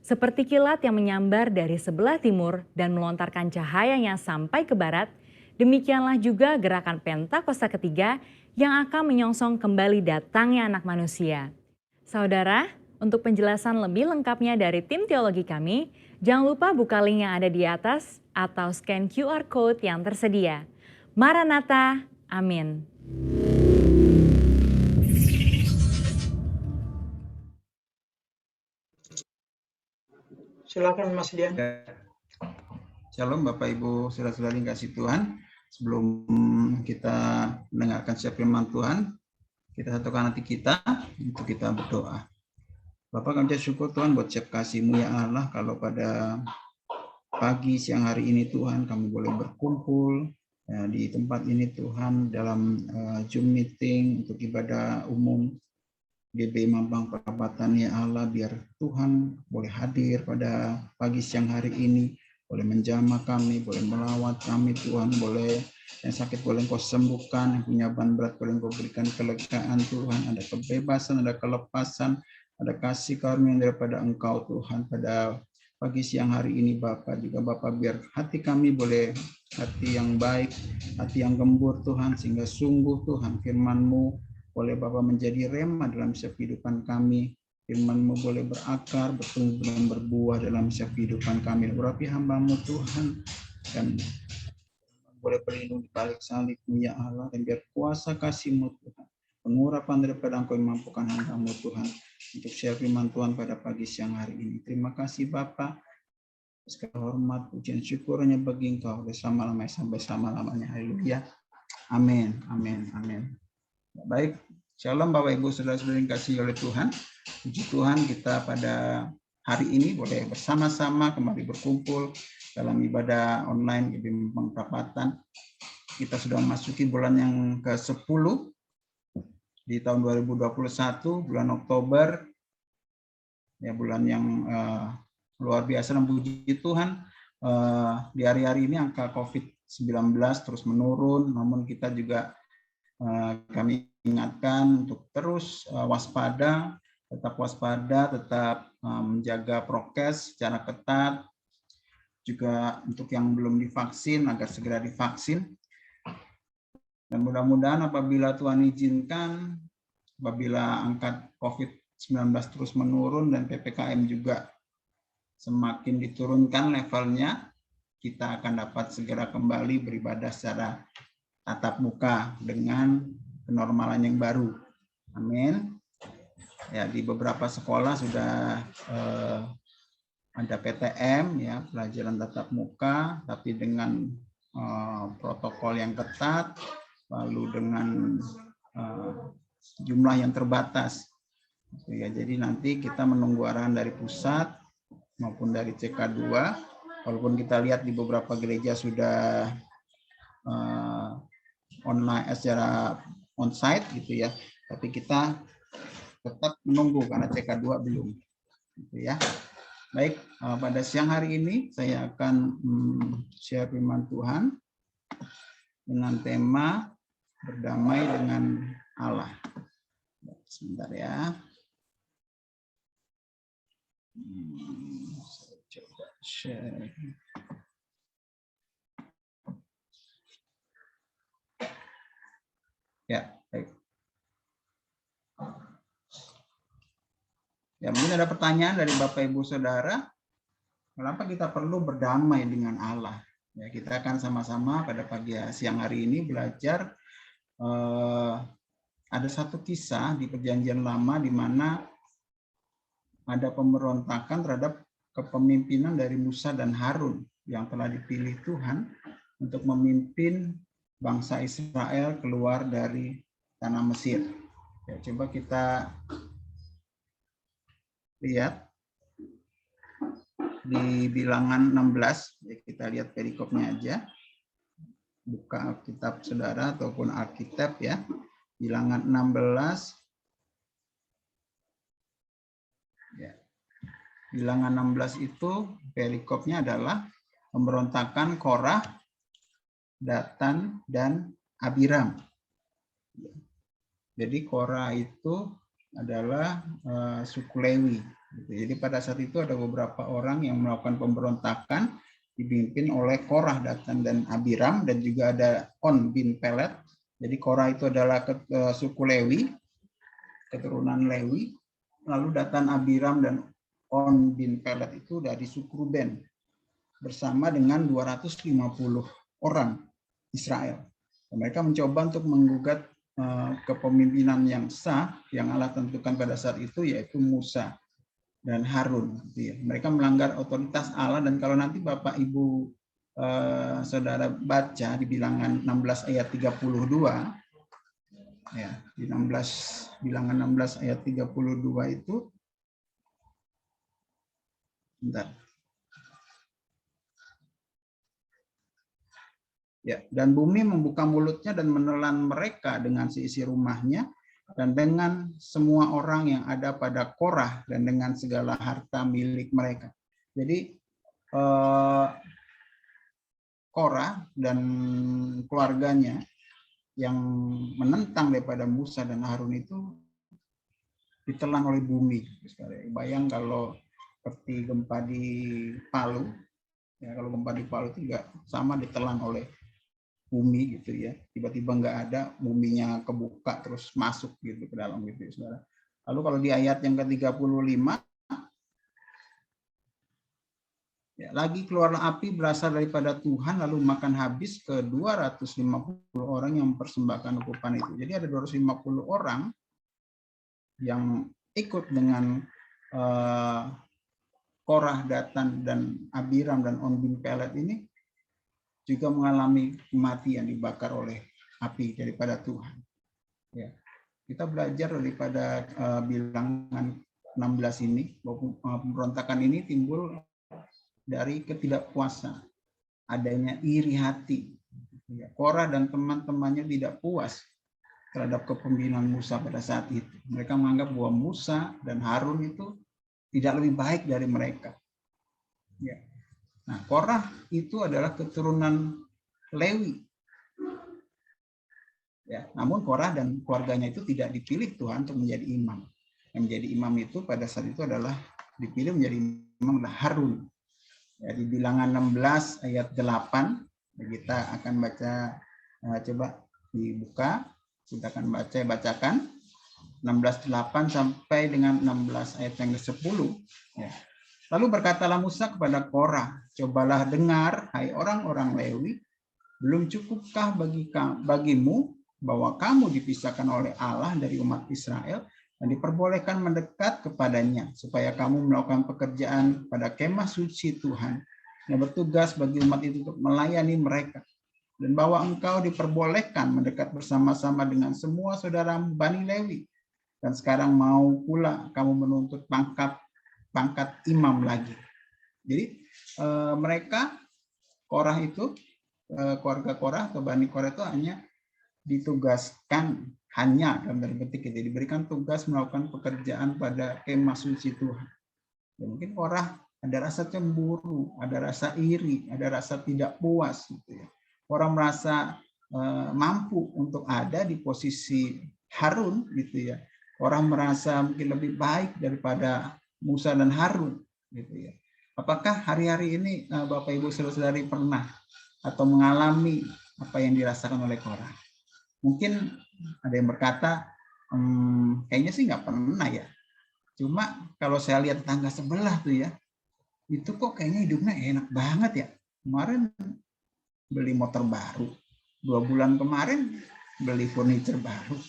Seperti kilat yang menyambar dari sebelah timur dan melontarkan cahayanya sampai ke barat, demikianlah juga gerakan Pentakosta ketiga yang akan menyongsong kembali datangnya Anak Manusia. Saudara, untuk penjelasan lebih lengkapnya dari tim teologi kami, jangan lupa buka link yang ada di atas atau scan QR Code yang tersedia. Maranatha, amin. Silakan Mas Dian. Shalom Bapak Ibu saudara-saudari kasih Tuhan. Sebelum kita mendengarkan firman Tuhan, kita satukan hati kita untuk kita berdoa. Bapak, kami syukur Tuhan buat setiap kasih-Mu ya Allah, kalau pada pagi siang hari ini Tuhan kami boleh berkumpul ya, di tempat ini Tuhan dalam Zoom meeting untuk ibadah umum GB Mampang Perapatan ya Allah, biar Tuhan boleh hadir pada pagi siang hari ini, boleh menjamah kami, boleh melawat kami Tuhan, boleh yang sakit boleh Engkau sembuhkan, yang punya beban berat boleh Engkau berikan kelegaan Tuhan, ada kebebasan, ada kelepasan, ada kasih karunia daripada Engkau Tuhan pada pagi siang hari ini Bapak, juga Bapak biar hati kami boleh hati yang baik, hati yang gembur Tuhan, sehingga sungguh Tuhan firman-Mu boleh Bapak menjadi rema dalam setiap kehidupan kami. Firman-Mu boleh berakar, bertumbuh dan berbuah dalam setiap kehidupan kami. Urapi hamba-Mu Tuhan, dan boleh berlindung di balik salib-Mu ya Allah, dan biar kuasa kasih-Mu Tuhan, pengurapan daripada Engkau yang mampukan hamba-Mu Tuhan, untuk share firman Tuhan pada pagi siang hari ini. Terima kasih Bapak, segala hormat, pujian, syukur hanya bagi Engkau, dari selama-lamanya sampai selama-lamanya. Haleluya. Amin, amin, amin. Baik, shalom Bapak Ibu Saudara-saudara yang dikasihi oleh Tuhan. Puji Tuhan, kita pada hari ini boleh bersama-sama kembali berkumpul dalam ibadah online Bimbingan Perapatan. Kita sudah memasuki bulan yang ke-10 di tahun 2021, bulan Oktober, ya bulan yang luar biasa, dan puji Tuhan di hari-hari ini angka COVID-19 terus menurun, namun kita juga kami ingatkan untuk terus waspada, tetap menjaga prokes secara ketat, juga untuk yang belum divaksin agar segera divaksin. Dan mudah-mudahan apabila Tuhan izinkan, apabila angka COVID-19 terus menurun dan PPKM juga semakin diturunkan levelnya, kita akan dapat segera kembali beribadah secara tatap muka dengan kenormalan yang baru. Amin. Ya, di beberapa sekolah sudah ada PTM, ya, pelajaran tatap muka, tapi dengan protokol yang ketat, lalu dengan jumlah yang terbatas. Ya, jadi nanti kita menunggu arahan dari pusat maupun dari CK2. Walaupun kita lihat di beberapa gereja sudah online secara onsite gitu ya, tapi kita tetap menunggu karena CK2 belum. Gitu ya. Baik, pada siang hari ini saya akan share firman Tuhan dengan tema berdamai dengan Allah. Sebentar ya. Saya coba share. Ya, baik. Ya, mungkin ada pertanyaan dari Bapak Ibu Saudara, kenapa kita perlu berdamai dengan Allah? Ya, kita akan sama-sama pada pagi siang hari ini belajar ada satu kisah di Perjanjian Lama di mana ada pemberontakan terhadap kepemimpinan dari Musa dan Harun yang telah dipilih Tuhan untuk memimpin bangsa Israel keluar dari tanah Mesir. Ya, coba kita lihat di Bilangan 16, ya, kita lihat perikopnya aja. Buka Alkitab Saudara ataupun Alkitab ya. Bilangan 16. Ya. Bilangan 16 itu perikopnya adalah pemberontakan Korah, Datan, dan Abiram. Jadi Korah itu adalah suku Lewi. Jadi pada saat itu ada beberapa orang yang melakukan pemberontakan dipimpin oleh Korah, Datan, dan Abiram, dan juga ada On bin Pelet. Jadi Korah itu adalah suku Lewi, keturunan Lewi. Lalu Datan, Abiram, dan On bin Pelet itu dari suku Ruben bersama dengan 250 orang Israel. Mereka mencoba untuk menggugat kepemimpinan yang sah yang Allah tentukan pada saat itu, yaitu Musa dan Harun. Mereka melanggar otoritas Allah, dan kalau nanti Bapak Ibu Saudara baca di Bilangan 16 ayat 32, ya, di Bilangan 16 ayat 32 itu, bentar. Ya, dan bumi membuka mulutnya dan menelan mereka dengan seisi rumahnya dan dengan semua orang yang ada pada Korah dan dengan segala harta milik mereka. Jadi Korah dan keluarganya yang menentang daripada Musa dan Harun itu ditelan oleh bumi. Bayang kalau seperti gempa di Palu. Ya, kalau gempa di Palu itu juga sama, ditelan oleh bumi gitu ya. Tiba-tiba nggak ada, buminya kebuka terus masuk gitu ke dalam gitu ya, saudara. Lalu kalau di ayat yang ke-35, ya, lagi keluarlah api berasal daripada Tuhan lalu makan habis ke 250 orang yang mempersembahkan ukupan itu. Jadi ada 250 orang yang ikut dengan Korah, Datan, dan Abiram, dan On bin Pelet ini juga mengalami kematian, dibakar oleh api daripada Tuhan. Ya. Kita belajar daripada bilangan 16 ini, bahwa pemberontakan ini timbul dari ketidakpuasan, adanya iri hati. Ya, Korah dan teman-temannya tidak puas terhadap kepemimpinan Musa pada saat itu. Mereka menganggap bahwa Musa dan Harun itu tidak lebih baik dari mereka. Ya. Nah, Korah itu adalah keturunan Lewi. Ya, namun Korah dan keluarganya itu tidak dipilih Tuhan untuk menjadi imam. Yang menjadi imam itu pada saat itu adalah dipilih menjadi imam adalah Harun. Ya, di bilangan 16 ayat 8 kita akan baca, coba dibuka, kita akan bacakan 16:8 sampai dengan 16 ayat yang ke-10. Ya. Lalu berkatalah Musa kepada Korah, cobalah dengar, hai orang-orang Lewi, belum cukupkah bagimu bahwa kamu dipisahkan oleh Allah dari umat Israel dan diperbolehkan mendekat kepadanya, supaya kamu melakukan pekerjaan pada kemah suci Tuhan yang bertugas bagi umat itu untuk melayani mereka. Dan bahwa engkau diperbolehkan mendekat bersama-sama dengan semua saudara Bani Lewi. Dan sekarang mau pula kamu menuntut pangkat imam lagi. Jadi mereka, Korah itu, keluarga Korah atau Bani Korah itu hanya ditugaskan, hanya dalam tanda petik itu, diberikan tugas melakukan pekerjaan pada kemah suci Tuhan. Ya, mungkin Korah ada rasa cemburu, ada rasa iri, ada rasa tidak puas. Gitu ya. Orang merasa mampu untuk ada di posisi Harun, gitu ya. Orang merasa mungkin lebih baik daripada Musa dan Harun, gitu ya. Apakah hari-hari ini Bapak Ibu saudara-saudari pernah atau mengalami apa yang dirasakan oleh Korah? Mungkin ada yang berkata, kayaknya sih nggak pernah ya. Cuma kalau saya lihat tetangga sebelah tuh ya, itu kok kayaknya hidupnya enak banget ya. Kemarin beli motor baru, 2 bulan kemarin beli furniture baru.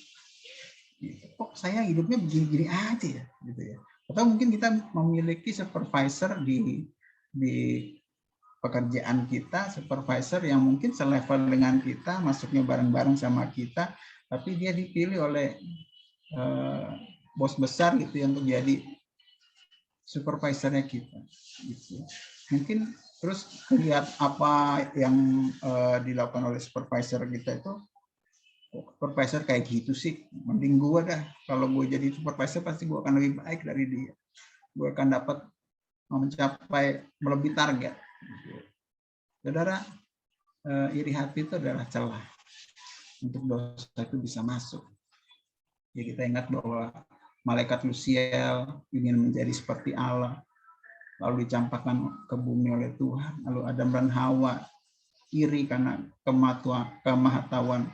Kok saya hidupnya begini-gini aja ya, gitu ya. Atau mungkin kita memiliki supervisor di pekerjaan kita, supervisor yang mungkin selevel dengan kita, masuknya bareng-bareng sama kita, tapi dia dipilih oleh bos besar gitu yang menjadi supervisornya kita. Gitu. Mungkin terus lihat apa yang dilakukan oleh supervisor kita itu, supervisor kayak gitu sih, mending gue dah. Kalau gue jadi supervisor pasti gue akan lebih baik dari dia. Gue akan dapat mencapai melebihi target. Saudara, iri hati itu adalah celah untuk dosa itu bisa masuk. Ya, kita ingat bahwa malaikat Lusiel ingin menjadi seperti Allah, lalu dicampakkan ke bumi oleh Tuhan. Lalu Adam dan Hawa iri karena kemahatauan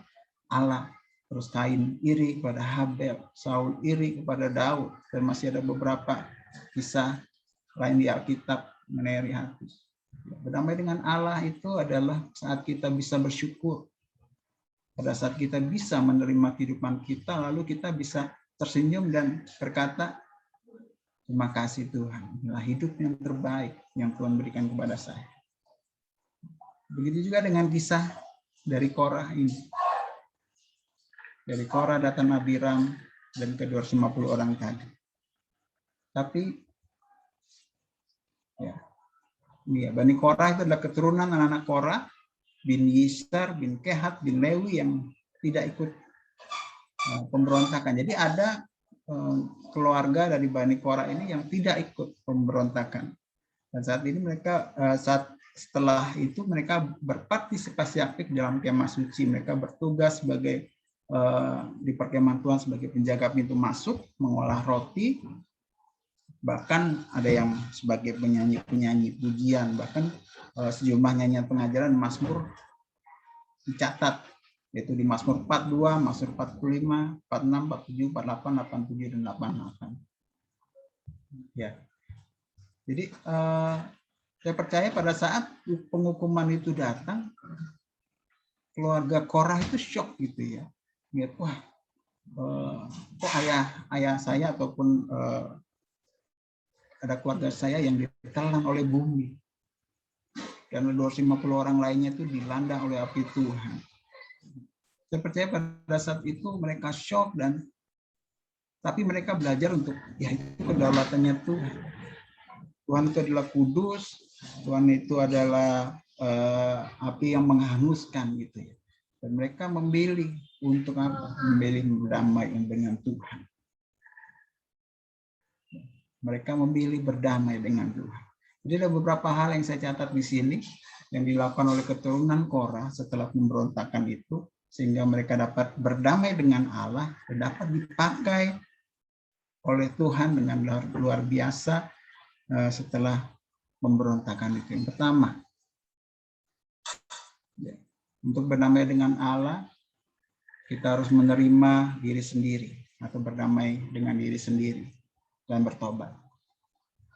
Allah. Terus Kain iri kepada Habel, Saul iri kepada Daud, dan masih ada beberapa kisah lain di Alkitab mengenai iri hati. Berdamai dengan Allah itu adalah saat kita bisa bersyukur. Pada saat kita bisa menerima kehidupan kita, lalu kita bisa tersenyum dan berkata, terima kasih Tuhan, inilah hidup yang terbaik yang Tuhan berikan kepada saya. Begitu juga dengan kisah dari Korah ini. Dari Korah, Datan, Abiram, dan ke-250 orang tadi. Tapi, ya, Bani Korah itu adalah keturunan anak-anak Korah, bin Yisar, bin Kehat, bin Lewi yang tidak ikut pemberontakan. Jadi ada keluarga dari Bani Korah ini yang tidak ikut pemberontakan. Dan saat ini mereka, setelah itu mereka berpartisipasi aktif dalam kemah suci. Mereka bertugas sebagai di perkemahan Tuhan sebagai penjaga pintu masuk, mengolah roti, bahkan ada yang sebagai penyanyi pujian, bahkan sejumlah nyanyian pengajaran Mazmur dicatat, yaitu di Mazmur 42, Mazmur 45, 46, 47, 48, 87, dan 88. Ya. Jadi saya percaya pada saat penghukuman itu datang, keluarga Korah itu shock gitu ya. Lihat, wah, kok ayah saya ataupun ada keluarga saya yang ditelan oleh bumi. Karena 250 orang lainnya itu dilanda oleh api Tuhan. Saya percaya pada saat itu mereka shock, tapi mereka belajar untuk, ya itu kedaulatannya Tuhan. Tuhan itu adalah kudus, Tuhan itu adalah api yang menghanguskan gitu ya. Dan mereka memilih untuk apa? Memilih berdamai dengan Tuhan. Mereka memilih berdamai dengan Tuhan. Jadi ada beberapa hal yang saya catat di sini yang dilakukan oleh keturunan Korah setelah pemberontakan itu, sehingga mereka dapat berdamai dengan Allah dan dapat dipakai oleh Tuhan dengan luar biasa setelah pemberontakan itu. Yang pertama, untuk berdamai dengan Allah, kita harus menerima diri sendiri atau berdamai dengan diri sendiri dan bertobat.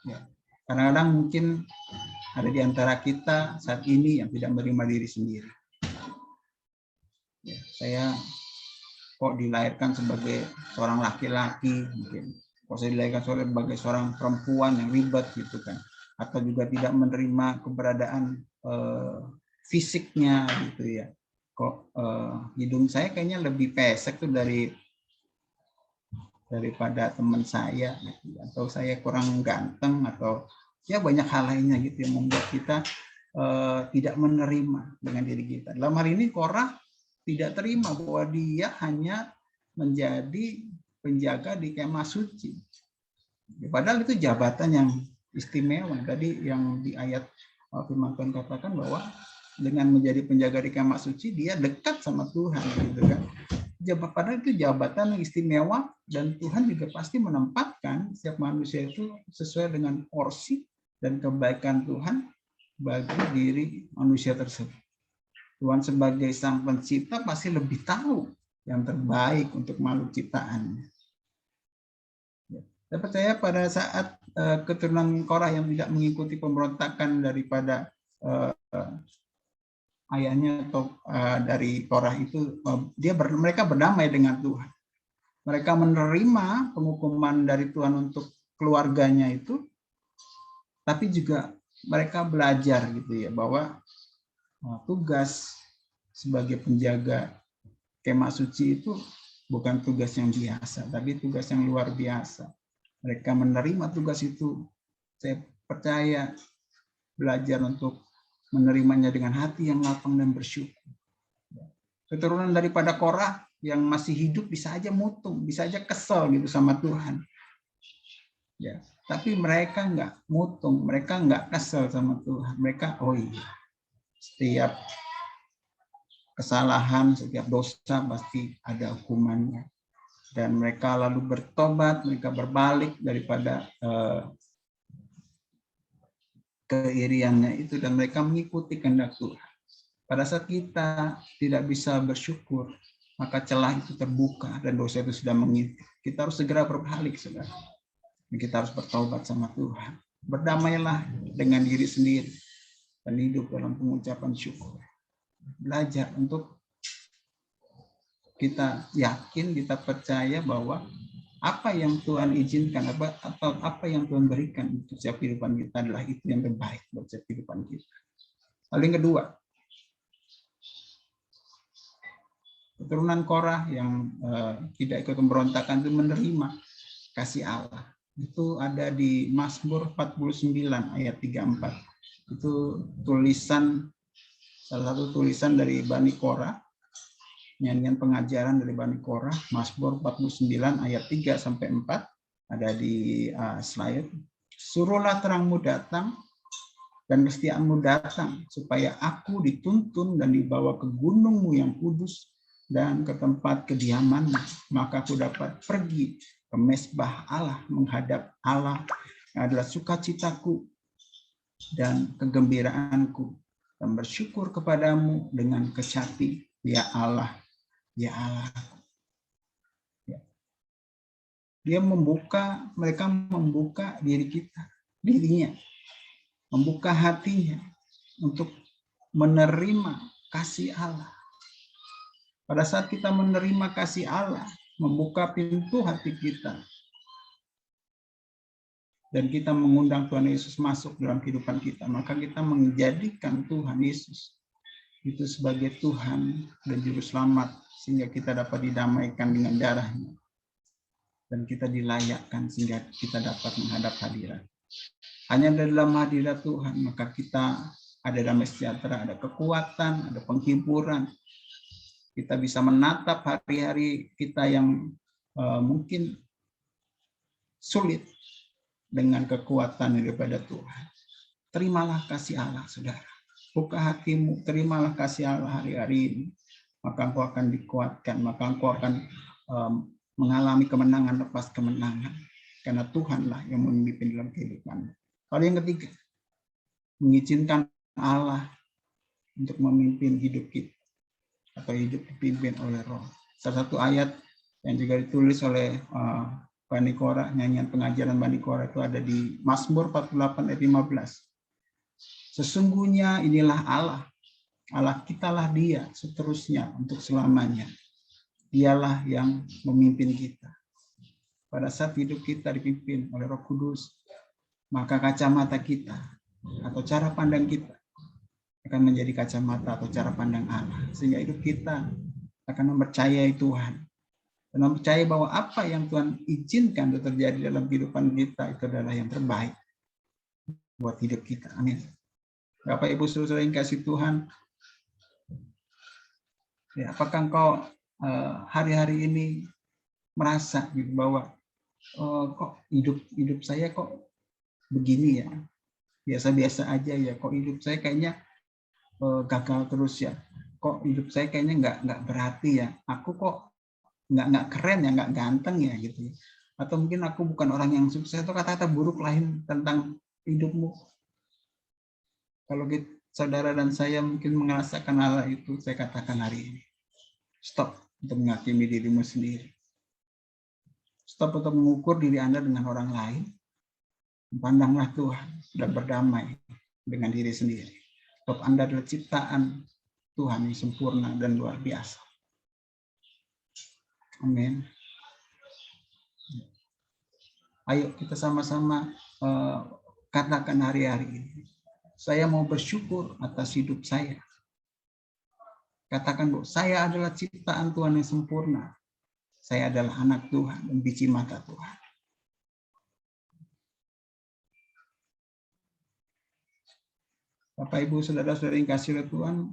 Ya. Kadang-kadang mungkin ada di antara kita saat ini yang tidak menerima diri sendiri. Ya, saya kok dilahirkan sebagai seorang laki-laki, mungkin kok saya dilahirkan sebagai seorang perempuan yang ribet gitu kan, atau juga tidak menerima keberadaan fisiknya gitu ya. Kok hidung saya kayaknya lebih pesek tuh daripada teman saya gitu. Atau saya kurang ganteng, atau ya banyak hal lainnya gitu yang membuat kita tidak menerima dengan diri kita. Dalam hal ini Korah tidak terima bahwa dia hanya menjadi penjaga di kemah suci. Padahal itu jabatan yang istimewa. Tadi yang di ayat firman Tuhan katakan bahwa dengan menjadi penjaga di kemah suci dia dekat sama Tuhan gitu kan. Padahal itu jabatan yang istimewa, dan Tuhan juga pasti menempatkan setiap manusia itu sesuai dengan porsi dan kebaikan Tuhan bagi diri manusia tersebut. Tuhan sebagai sang pencipta pasti lebih tahu yang terbaik untuk makhluk ciptaannya. Saya percaya pada saat keturunan Korah yang tidak mengikuti pemberontakan daripada ayahnya atau dari Korah itu, mereka berdamai dengan Tuhan. Mereka menerima penghukuman dari Tuhan untuk keluarganya itu, tapi juga mereka belajar gitu ya bahwa tugas sebagai penjaga kemah suci itu bukan tugas yang biasa, tapi tugas yang luar biasa. Mereka menerima tugas itu. Saya percaya belajar untuk menerimanya dengan hati yang lapang dan bersyukur. Keturunan daripada Korah yang masih hidup bisa aja mutung, bisa aja kesel gitu sama Tuhan. Ya, tapi mereka nggak mutung, mereka nggak kesel sama Tuhan. Mereka, oh iya, setiap kesalahan, setiap dosa pasti ada hukumannya. Dan mereka lalu bertobat, mereka berbalik daripada keiriannya itu, dan mereka mengikuti kehendak Tuhan. Pada saat kita tidak bisa bersyukur, maka celah itu terbuka dan dosa itu sudah mengintip. Kita harus segera berbalik, saudara. Kita harus bertobat sama Tuhan. Berdamailah dengan diri sendiri dan hidup dalam pengucapan syukur. Belajar untuk kita yakin, kita percaya bahwa apa yang Tuhan izinkan, atau apa yang Tuhan berikan untuk setiap kehidupan kita adalah itu yang terbaik buat setiap kehidupan kita. Lalu yang kedua, keturunan Korah yang tidak ikut pemberontakan itu menerima kasih Allah. Itu ada di Mazmur 49 ayat 34. Itu tulisan, salah satu tulisan dari Bani Korah, nyanyian pengajaran dari Bani Korah, Mazmur 49 ayat 3 sampai 4, ada di slide. Suruhlah terangmu datang dan kesetiaanmu datang, supaya aku dituntun dan dibawa ke gunungmu yang kudus dan ke tempat kediamanmu. Maka aku dapat pergi ke mezbah Allah, menghadap Allah adalah sukacitaku dan kegembiraanku, dan bersyukur kepadamu dengan kecapi, ya Allah, ya Allah. Ya. Dia mereka membuka dirinya, membuka hatinya untuk menerima kasih Allah. Pada saat kita menerima kasih Allah, membuka pintu hati kita, dan kita mengundang Tuhan Yesus masuk dalam kehidupan kita, maka kita menjadikan Tuhan Yesus itu sebagai Tuhan dan Juru Selamat, sehingga kita dapat didamaikan dengan darahnya, dan kita dilayakkan sehingga kita dapat menghadap hadirat. Hanya dalam hadirat Tuhan, maka kita ada damai sejahtera, ada kekuatan, ada penghiburan. Kita bisa menatap hari-hari kita yang mungkin sulit dengan kekuatan daripada Tuhan. Terimalah kasih Allah, saudara. Buka hatimu, terimalah kasih Allah hari-hari ini. Maka engkau akan dikuatkan, maka engkau akan mengalami kemenangan lepas kemenangan. Karena Tuhanlah yang memimpin dalam kehidupanmu. Lalu yang ketiga, mengizinkan Allah untuk memimpin hidup kita, atau hidup dipimpin oleh Roh. Salah satu ayat yang juga ditulis oleh Bani Korah, nyanyian pengajaran Bani Korah, itu ada di Mazmur 48 ayat 15. Sesungguhnya inilah Allah, Allah kitalah Dia seterusnya untuk selamanya. Dialah yang memimpin kita. Pada saat hidup kita dipimpin oleh Roh Kudus, maka kacamata kita atau cara pandang kita akan menjadi kacamata atau cara pandang Allah, sehingga hidup kita akan mempercayai Tuhan dan mempercayai bahwa apa yang Tuhan izinkan untuk terjadi dalam kehidupan kita itu adalah yang terbaik buat hidup kita. Amin. Bapak Ibu saudara yang kasih Tuhan, ya, apakah engkau hari-hari ini merasa gitu bahwa kok hidup saya kok begini ya, biasa-biasa aja ya, kok hidup saya kayaknya gagal terus ya, kok hidup saya kayaknya nggak berarti ya, aku kok nggak keren ya, nggak ganteng ya gitu, atau mungkin aku bukan orang yang sukses, atau kata-kata buruk lain tentang hidupmu. Kalau saudara dan saya mungkin merasakan hal itu, saya katakan hari ini, stop untuk menghakimi dirimu sendiri, stop untuk mengukur diri Anda dengan orang lain. Pandanglah Tuhan dan berdamai dengan diri sendiri. Sebab Anda adalah ciptaan Tuhan yang sempurna dan luar biasa. Amin. Ayo kita sama-sama katakan hari-hari ini, saya mau bersyukur atas hidup saya. Katakan, bahwa saya adalah ciptaan Tuhan yang sempurna. Saya adalah anak Tuhan dan biji mata Tuhan. Bapak Ibu saudara-saudara yang kasih oleh Tuhan,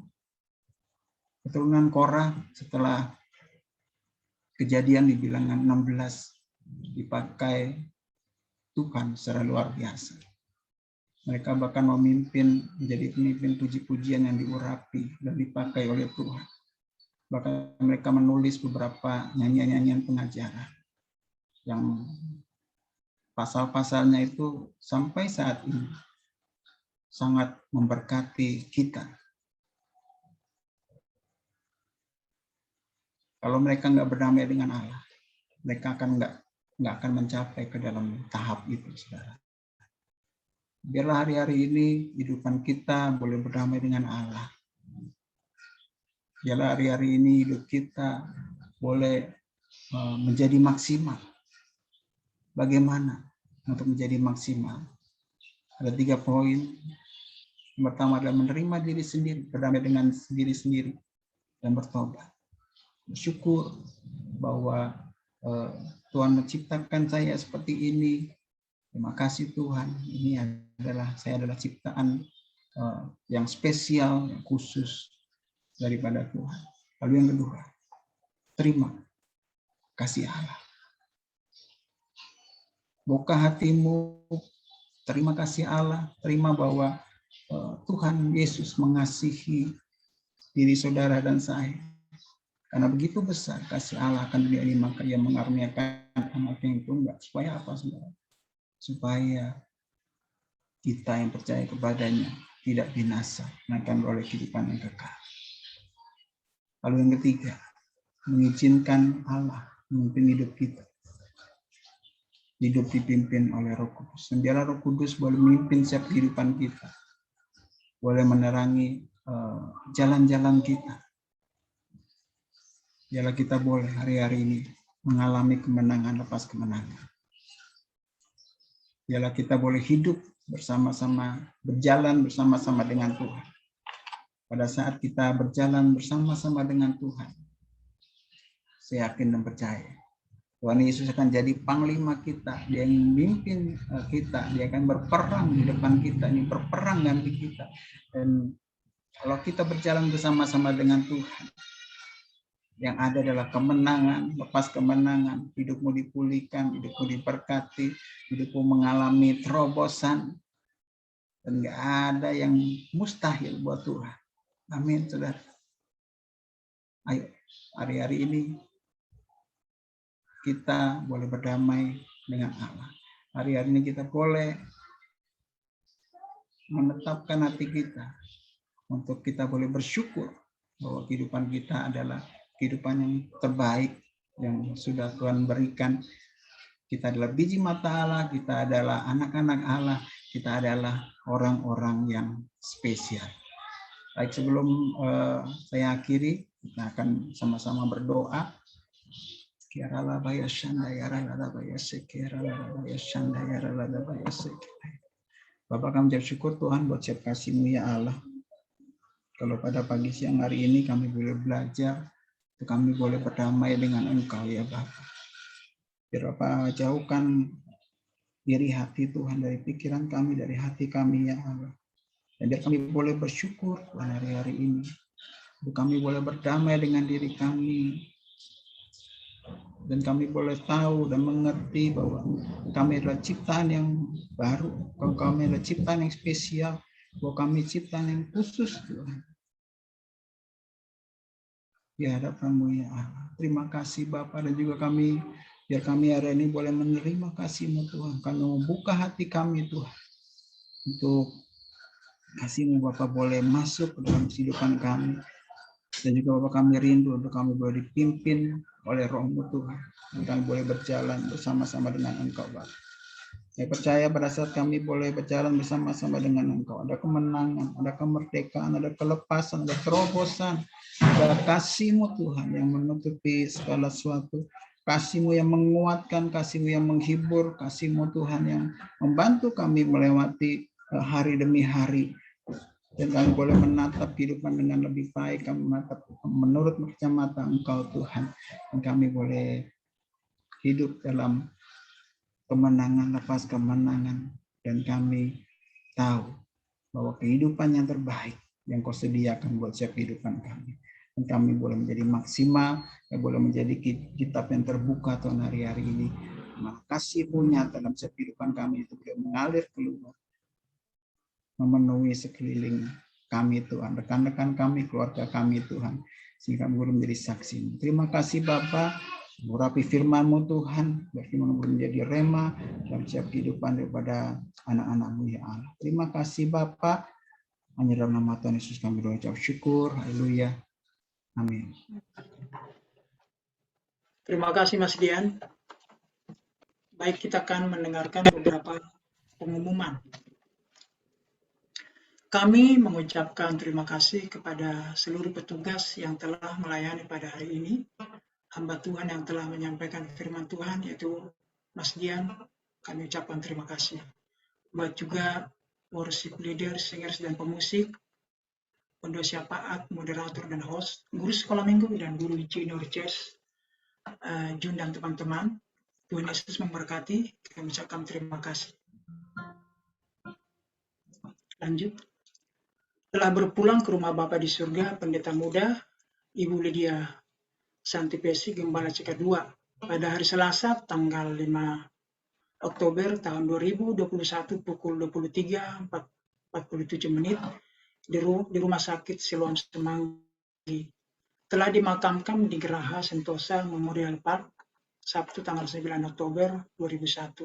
keturunan Korah setelah kejadian di bilangan 16 dipakai Tuhan secara luar biasa. Mereka bahkan memimpin, menjadi pemimpin puji-pujian yang diurapi dan dipakai oleh Tuhan. Bahkan mereka menulis beberapa nyanyian-nyanyian pengajaran yang pasal-pasalnya itu sampai saat ini sangat memberkati kita. Kalau mereka nggak berdamai dengan Allah, mereka akan nggak akan mencapai ke dalam tahap itu, saudara. Biarlah hari-hari ini kehidupan kita boleh berdamai dengan Allah. Biarlah hari-hari ini hidup kita boleh menjadi maksimal. Bagaimana untuk menjadi maksimal? Ada 3 poin. Yang pertama adalah menerima diri sendiri, berdamai dengan diri sendiri, dan bertobat. Bersyukur bahwa Tuhan menciptakan saya seperti ini. Terima kasih Tuhan, saya adalah ciptaan yang spesial, yang khusus daripada Tuhan. Lalu yang kedua, terima kasih Allah. Buka hatimu, terima kasih Allah, terima bahwa Tuhan Yesus mengasihi diri saudara dan saya. Karena begitu besar kasih Allah akan dunia ini, maka Ia mengaruniakan anak yang tunggal. Supaya apa, saudara? Supaya kita yang percaya kepadanya tidak binasa, melainkan oleh kehidupan yang kekal. Lalu yang ketiga, mengizinkan Allah memimpin hidup kita. Hidup dipimpin oleh Roh Kudus. Dan biarlah Roh Kudus boleh memimpin setiap kehidupan kita. Boleh menerangi jalan-jalan kita. Biarlah kita boleh hari-hari ini mengalami kemenangan lepas kemenangan. Biarlah kita boleh hidup bersama-sama, berjalan bersama-sama dengan Tuhan. Pada saat kita berjalan bersama-sama dengan Tuhan, saya yakin dan percaya Tuhan Yesus akan jadi panglima kita. Dia yang memimpin kita. Dia akan berperang di depan kita. Ini berperang ganti kita. Dan kalau kita berjalan bersama-sama dengan Tuhan, yang ada adalah kemenangan, lepas kemenangan. Hidupmu dipulihkan, hidupmu diberkati, hidupmu mengalami terobosan. Dan nggak ada yang mustahil buat Tuhan. Amin, saudara. Ayo, hari-hari ini kita boleh berdamai dengan Allah. Hari-hari ini kita boleh menetapkan hati kita untuk kita boleh bersyukur bahwa kehidupan kita adalah kehidupan yang terbaik yang sudah Tuhan berikan. Kita adalah biji mata Allah, kita adalah anak-anak Allah, kita adalah orang-orang yang spesial. Baik, sebelum saya akhiri, kita akan sama-sama berdoa. Bapak, kami ucap syukur Tuhan buat setiap kasih-Mu ya Allah. Kalau pada pagi siang hari ini kami boleh belajar, kami boleh berdamai dengan Engkau ya Bapak. Biar Bapak jauhkan diri hati Tuhan dari pikiran kami, dari hati kami ya Allah. Dan biar kami boleh bersyukur Tuhan hari-hari ini. Kami boleh berdamai dengan diri kami. Dan kami boleh tahu dan mengerti bahwa kami adalah ciptaan yang baru, bahwa kami adalah ciptaan yang spesial, bahwa kami ciptaan yang khusus Tuhan. Di hadapan-Mu ya Allah. Terima kasih Bapa, dan juga kami, biar kami hari ini boleh menerima kasih-Mu Tuhan. Kami membuka hati kami Tuhan, untuk kasih-Mu Bapa boleh masuk ke dalam kehidupan kami. Dan juga Bapak, kami rindu untuk kami boleh dipimpin oleh Roh-Mu Tuhan. Dan kami boleh berjalan bersama-sama dengan Engkau Bapak. Saya percaya pada saat kami boleh berjalan bersama-sama dengan Engkau, ada kemenangan, ada kemerdekaan, ada kelepasan, ada terobosan, ada kasih-Mu Tuhan yang menutupi segala sesuatu. Kasih-Mu yang menguatkan, kasih-Mu yang menghibur, kasih-Mu Tuhan yang membantu kami melewati hari demi hari. Dan kami boleh menatap kehidupan dengan lebih baik, kami menatap menurut kacamata Engkau Tuhan. Dan kami boleh hidup dalam kemenangan lepas kemenangan. Dan kami tahu bahwa kehidupan yang terbaik yang Kau sediakan buat setiap kehidupan kami. Dan kami boleh menjadi maksimal, dan boleh menjadi kitab yang terbuka Tuhan hari-hari ini. Kasih-Mu nyata dalam setiap kehidupan kami itu boleh mengalir keluar, memenuhi sekeliling kami Tuhan, rekan-rekan kami, keluarga kami Tuhan, sehingga kami boleh menjadi saksi. Terima kasih Bapa, urapi firman-Mu Tuhan, biar firman-Mu boleh menjadi rema dalam setiap kehidupan daripada anak-anak-Mu ya Allah. Terima kasih Bapa, hanya dalam nama Tuhan Yesus kami berucap syukur, haleluya, amin. Terima kasih Mas Dian. Baik, kita akan mendengarkan beberapa pengumuman. Kami mengucapkan terima kasih kepada seluruh petugas yang telah melayani pada hari ini. Hamba Tuhan yang telah menyampaikan firman Tuhan, yaitu Mas Dian, kami ucapkan terima kasih. Buat juga worship leader, singers, dan pemusik, pendua syafaat, moderator, dan host, guru sekolah minggu, dan guru junior church, Jun dan teman-teman. Tuhan Yesus memberkati, kami ucapkan terima kasih. Lanjut. Telah berpulang ke rumah Bapa di surga, pendeta muda, Ibu Lydia Santipesi, Gembala CK2, pada hari Selasa, tanggal 5 Oktober tahun 2021, pukul 23.47 di Rumah Sakit Siloam Semanggi. Telah dimakamkan di Geraha Sentosa Memorial Park, Sabtu tanggal 9 Oktober 2001.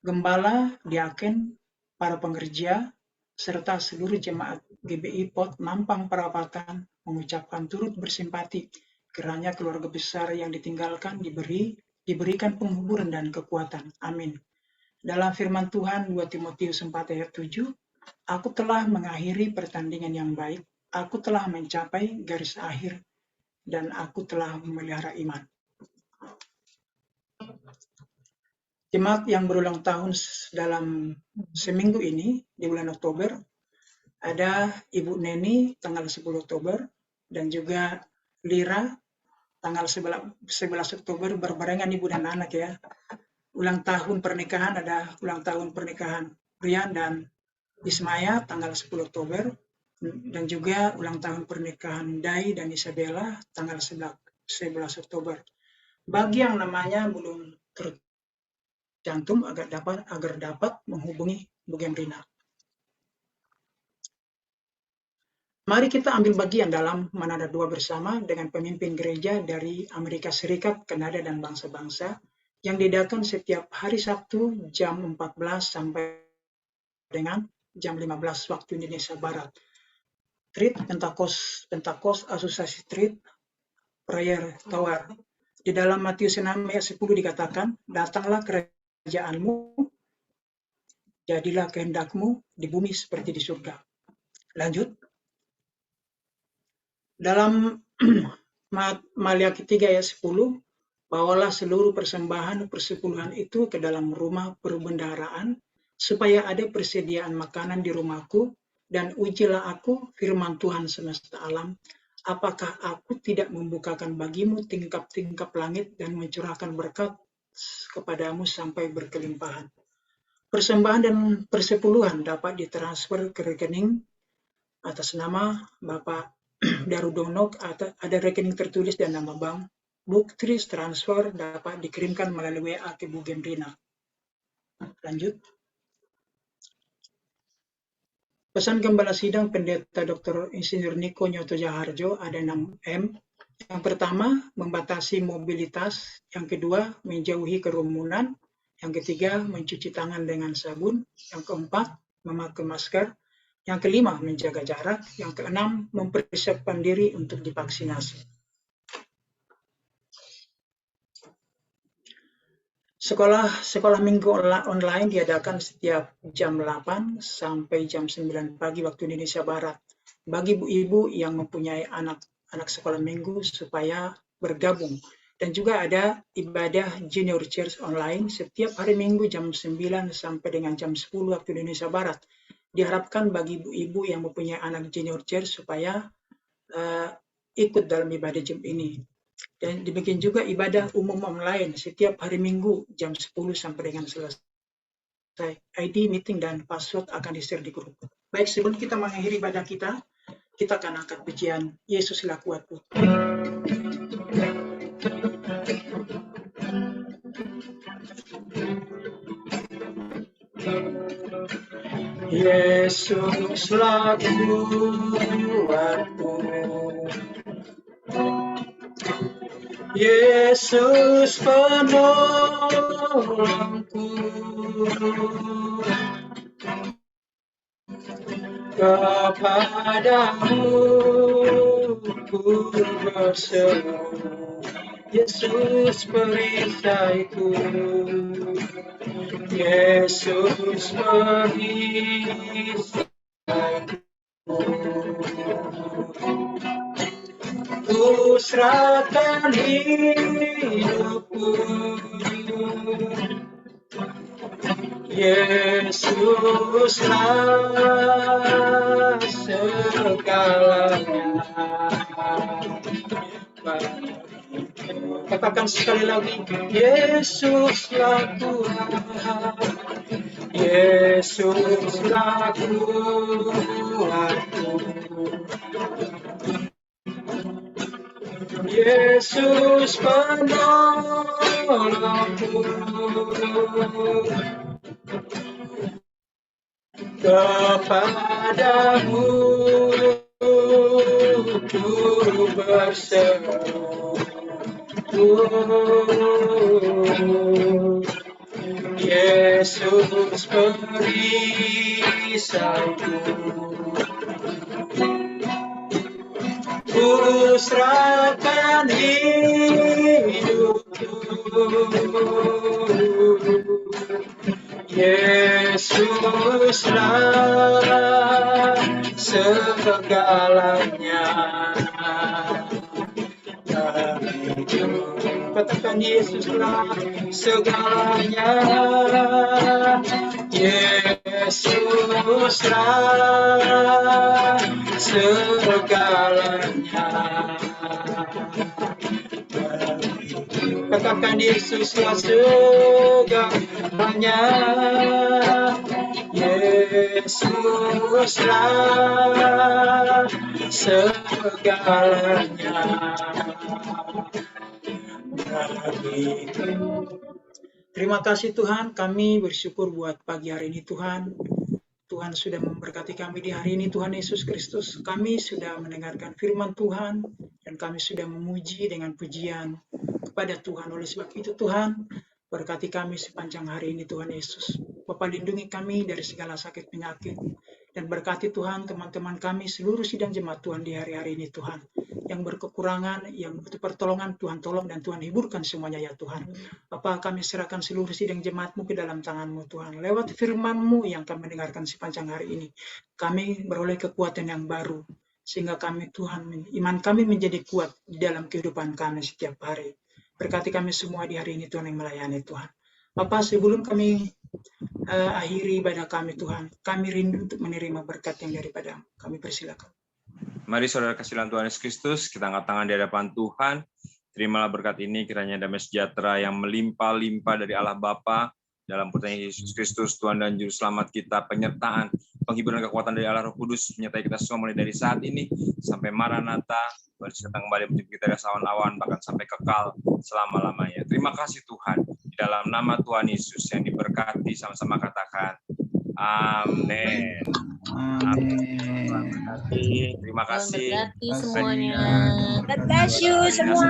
Gembala Diaken para pengerja, serta seluruh jemaat GBI POT Mampang Perapatan mengucapkan turut bersimpati kiranya keluarga besar yang ditinggalkan diberikan penghiburan dan kekuatan. Amin. Dalam firman Tuhan 2 Timotius 4 ayat 7, aku telah mengakhiri pertandingan yang baik, aku telah mencapai garis akhir, dan aku telah memelihara iman. Jemaat yang berulang tahun dalam seminggu ini, di bulan Oktober, ada Ibu Neni tanggal 10 Oktober, dan juga Lira tanggal 11 Oktober, berbarengan ibu dan anak ya. Ulang tahun pernikahan, ada ulang tahun pernikahan Brian dan Ismaya tanggal 10 Oktober, dan juga ulang tahun pernikahan Dai dan Isabella tanggal 11 Oktober. Bagi yang namanya belum tercantum agar dapat menghubungi Bu Gemrina. Mari kita ambil bagian dalam menada doa bersama dengan pemimpin gereja dari Amerika Serikat, Kanada, dan bangsa-bangsa yang diadakan setiap hari Sabtu jam 14 sampai dengan jam 15 waktu Indonesia Barat. Treat Pentakos Asosiasi Treat Prayer Tower. Di dalam Matius 6 ayat 10 dikatakan, datanglah kerajaanmu, jadilah kehendakmu di bumi seperti di surga. Lanjut. Dalam Maliaki 3 ayat 10, bawalah seluruh persembahan persepuluhan itu ke dalam rumah perbendaharaan, supaya ada persediaan makanan di rumahku, dan ujilah aku, firman Tuhan semesta alam, apakah aku tidak membukakan bagimu tingkap-tingkap langit dan mencurahkan berkat kepadamu sampai berkelimpahan. Persembahan dan persepuluhan dapat ditransfer ke rekening atas nama Bapak Darudonok, ada rekening tertulis dan nama bank. Bukti transfer dapat dikirimkan melalui WA ke Bu Gemrina. Lanjut. Pesan Gembala Sidang Pendeta Dr. Insinyur Niko Nyoto Jaharjo ada 6M. Yang pertama, membatasi mobilitas. Yang kedua, menjauhi kerumunan. Yang ketiga, mencuci tangan dengan sabun. Yang keempat, memakai masker. Yang kelima, menjaga jarak. Yang keenam, mempersiapkan diri untuk divaksinasi. Sekolah minggu online diadakan setiap jam 8 sampai jam 9 pagi waktu Indonesia Barat. Bagi ibu-ibu yang mempunyai anak sekolah minggu supaya bergabung. Dan juga ada ibadah Junior Church online setiap hari Minggu jam 9 sampai dengan jam 10 waktu Indonesia Barat. Diharapkan bagi ibu-ibu yang mempunyai anak Junior Church supaya ikut dalam ibadah jam ini. Dan demikian juga ibadah umum online setiap hari Minggu jam 10 sampai dengan selesai. ID, meeting, dan password akan di-share di grup. Baik, sebelum kita mengakhiri ibadah kita akan angkat pujian Yesuslah Kuatku. Yesuslah kuatku, Yesus penolongku, kepadamu ku berseru, Yesus perisaiku, Yesus perisaiku. Ku serahkan hidupku, Yesuslah segalanya. Katakan sekali lagi, Yesuslah Tuhan, Yesuslah kuatku, Yesus penolongku, kepadamu ku berseru, Yesus perisaiku, ku serahkan hidupku. Yesuslah segalanya. Katakan Yesuslah segalanya. Yesuslah segalanya. Katakan Yesuslah segalanya. Yesuslah segalanya. Terima kasih Tuhan, kami bersyukur buat pagi hari ini Tuhan. Tuhan sudah memberkati kami di hari ini Tuhan Yesus Kristus. Kami sudah mendengarkan firman Tuhan dan kami sudah memuji dengan pujian kepada Tuhan. Oleh sebab itu Tuhan, berkati kami sepanjang hari ini Tuhan Yesus. Bapa, lindungi kami dari segala sakit penyakit. Dan berkati Tuhan teman-teman kami seluruh sidang jemaat Tuhan di hari-hari ini Tuhan. Yang berkekurangan, yang butuh pertolongan, Tuhan tolong dan Tuhan hiburkan semuanya ya Tuhan. Bapa, kami serahkan seluruh sidang jemaat-Mu ke dalam tangan-Mu Tuhan. Lewat firman-Mu yang kami dengarkan sepanjang hari ini, kami beroleh kekuatan yang baru. Sehingga kami Tuhan, iman kami menjadi kuat di dalam kehidupan kami setiap hari. Berkati kami semua di hari ini Tuhan yang melayani Tuhan. Bapa, sebelum kami akhiri ibadah kami Tuhan, kami rindu untuk menerima berkat yang daripada kami. Persilakan. Mari saudara kasihan Tuhan Yesus Kristus, kita angkat tangan di hadapan Tuhan. Terimalah berkat ini, kiranya damai sejahtera yang melimpah-limpah dari Allah Bapa dalam putranya Yesus Kristus, Tuhan dan Juru Selamat kita, penyertaan, penghiburan kekuatan dari Allah Roh Kudus, menyertai kita semua mulai dari saat ini sampai Maranatha, datang kembali menjemput kita dari awan-awan, bahkan sampai kekal selama-lamanya. Terima kasih Tuhan, di dalam nama Tuhan Yesus yang diberkati, sama-sama katakan, amin. Amin. Terima kasih. Berkati semuanya. God bless you semua.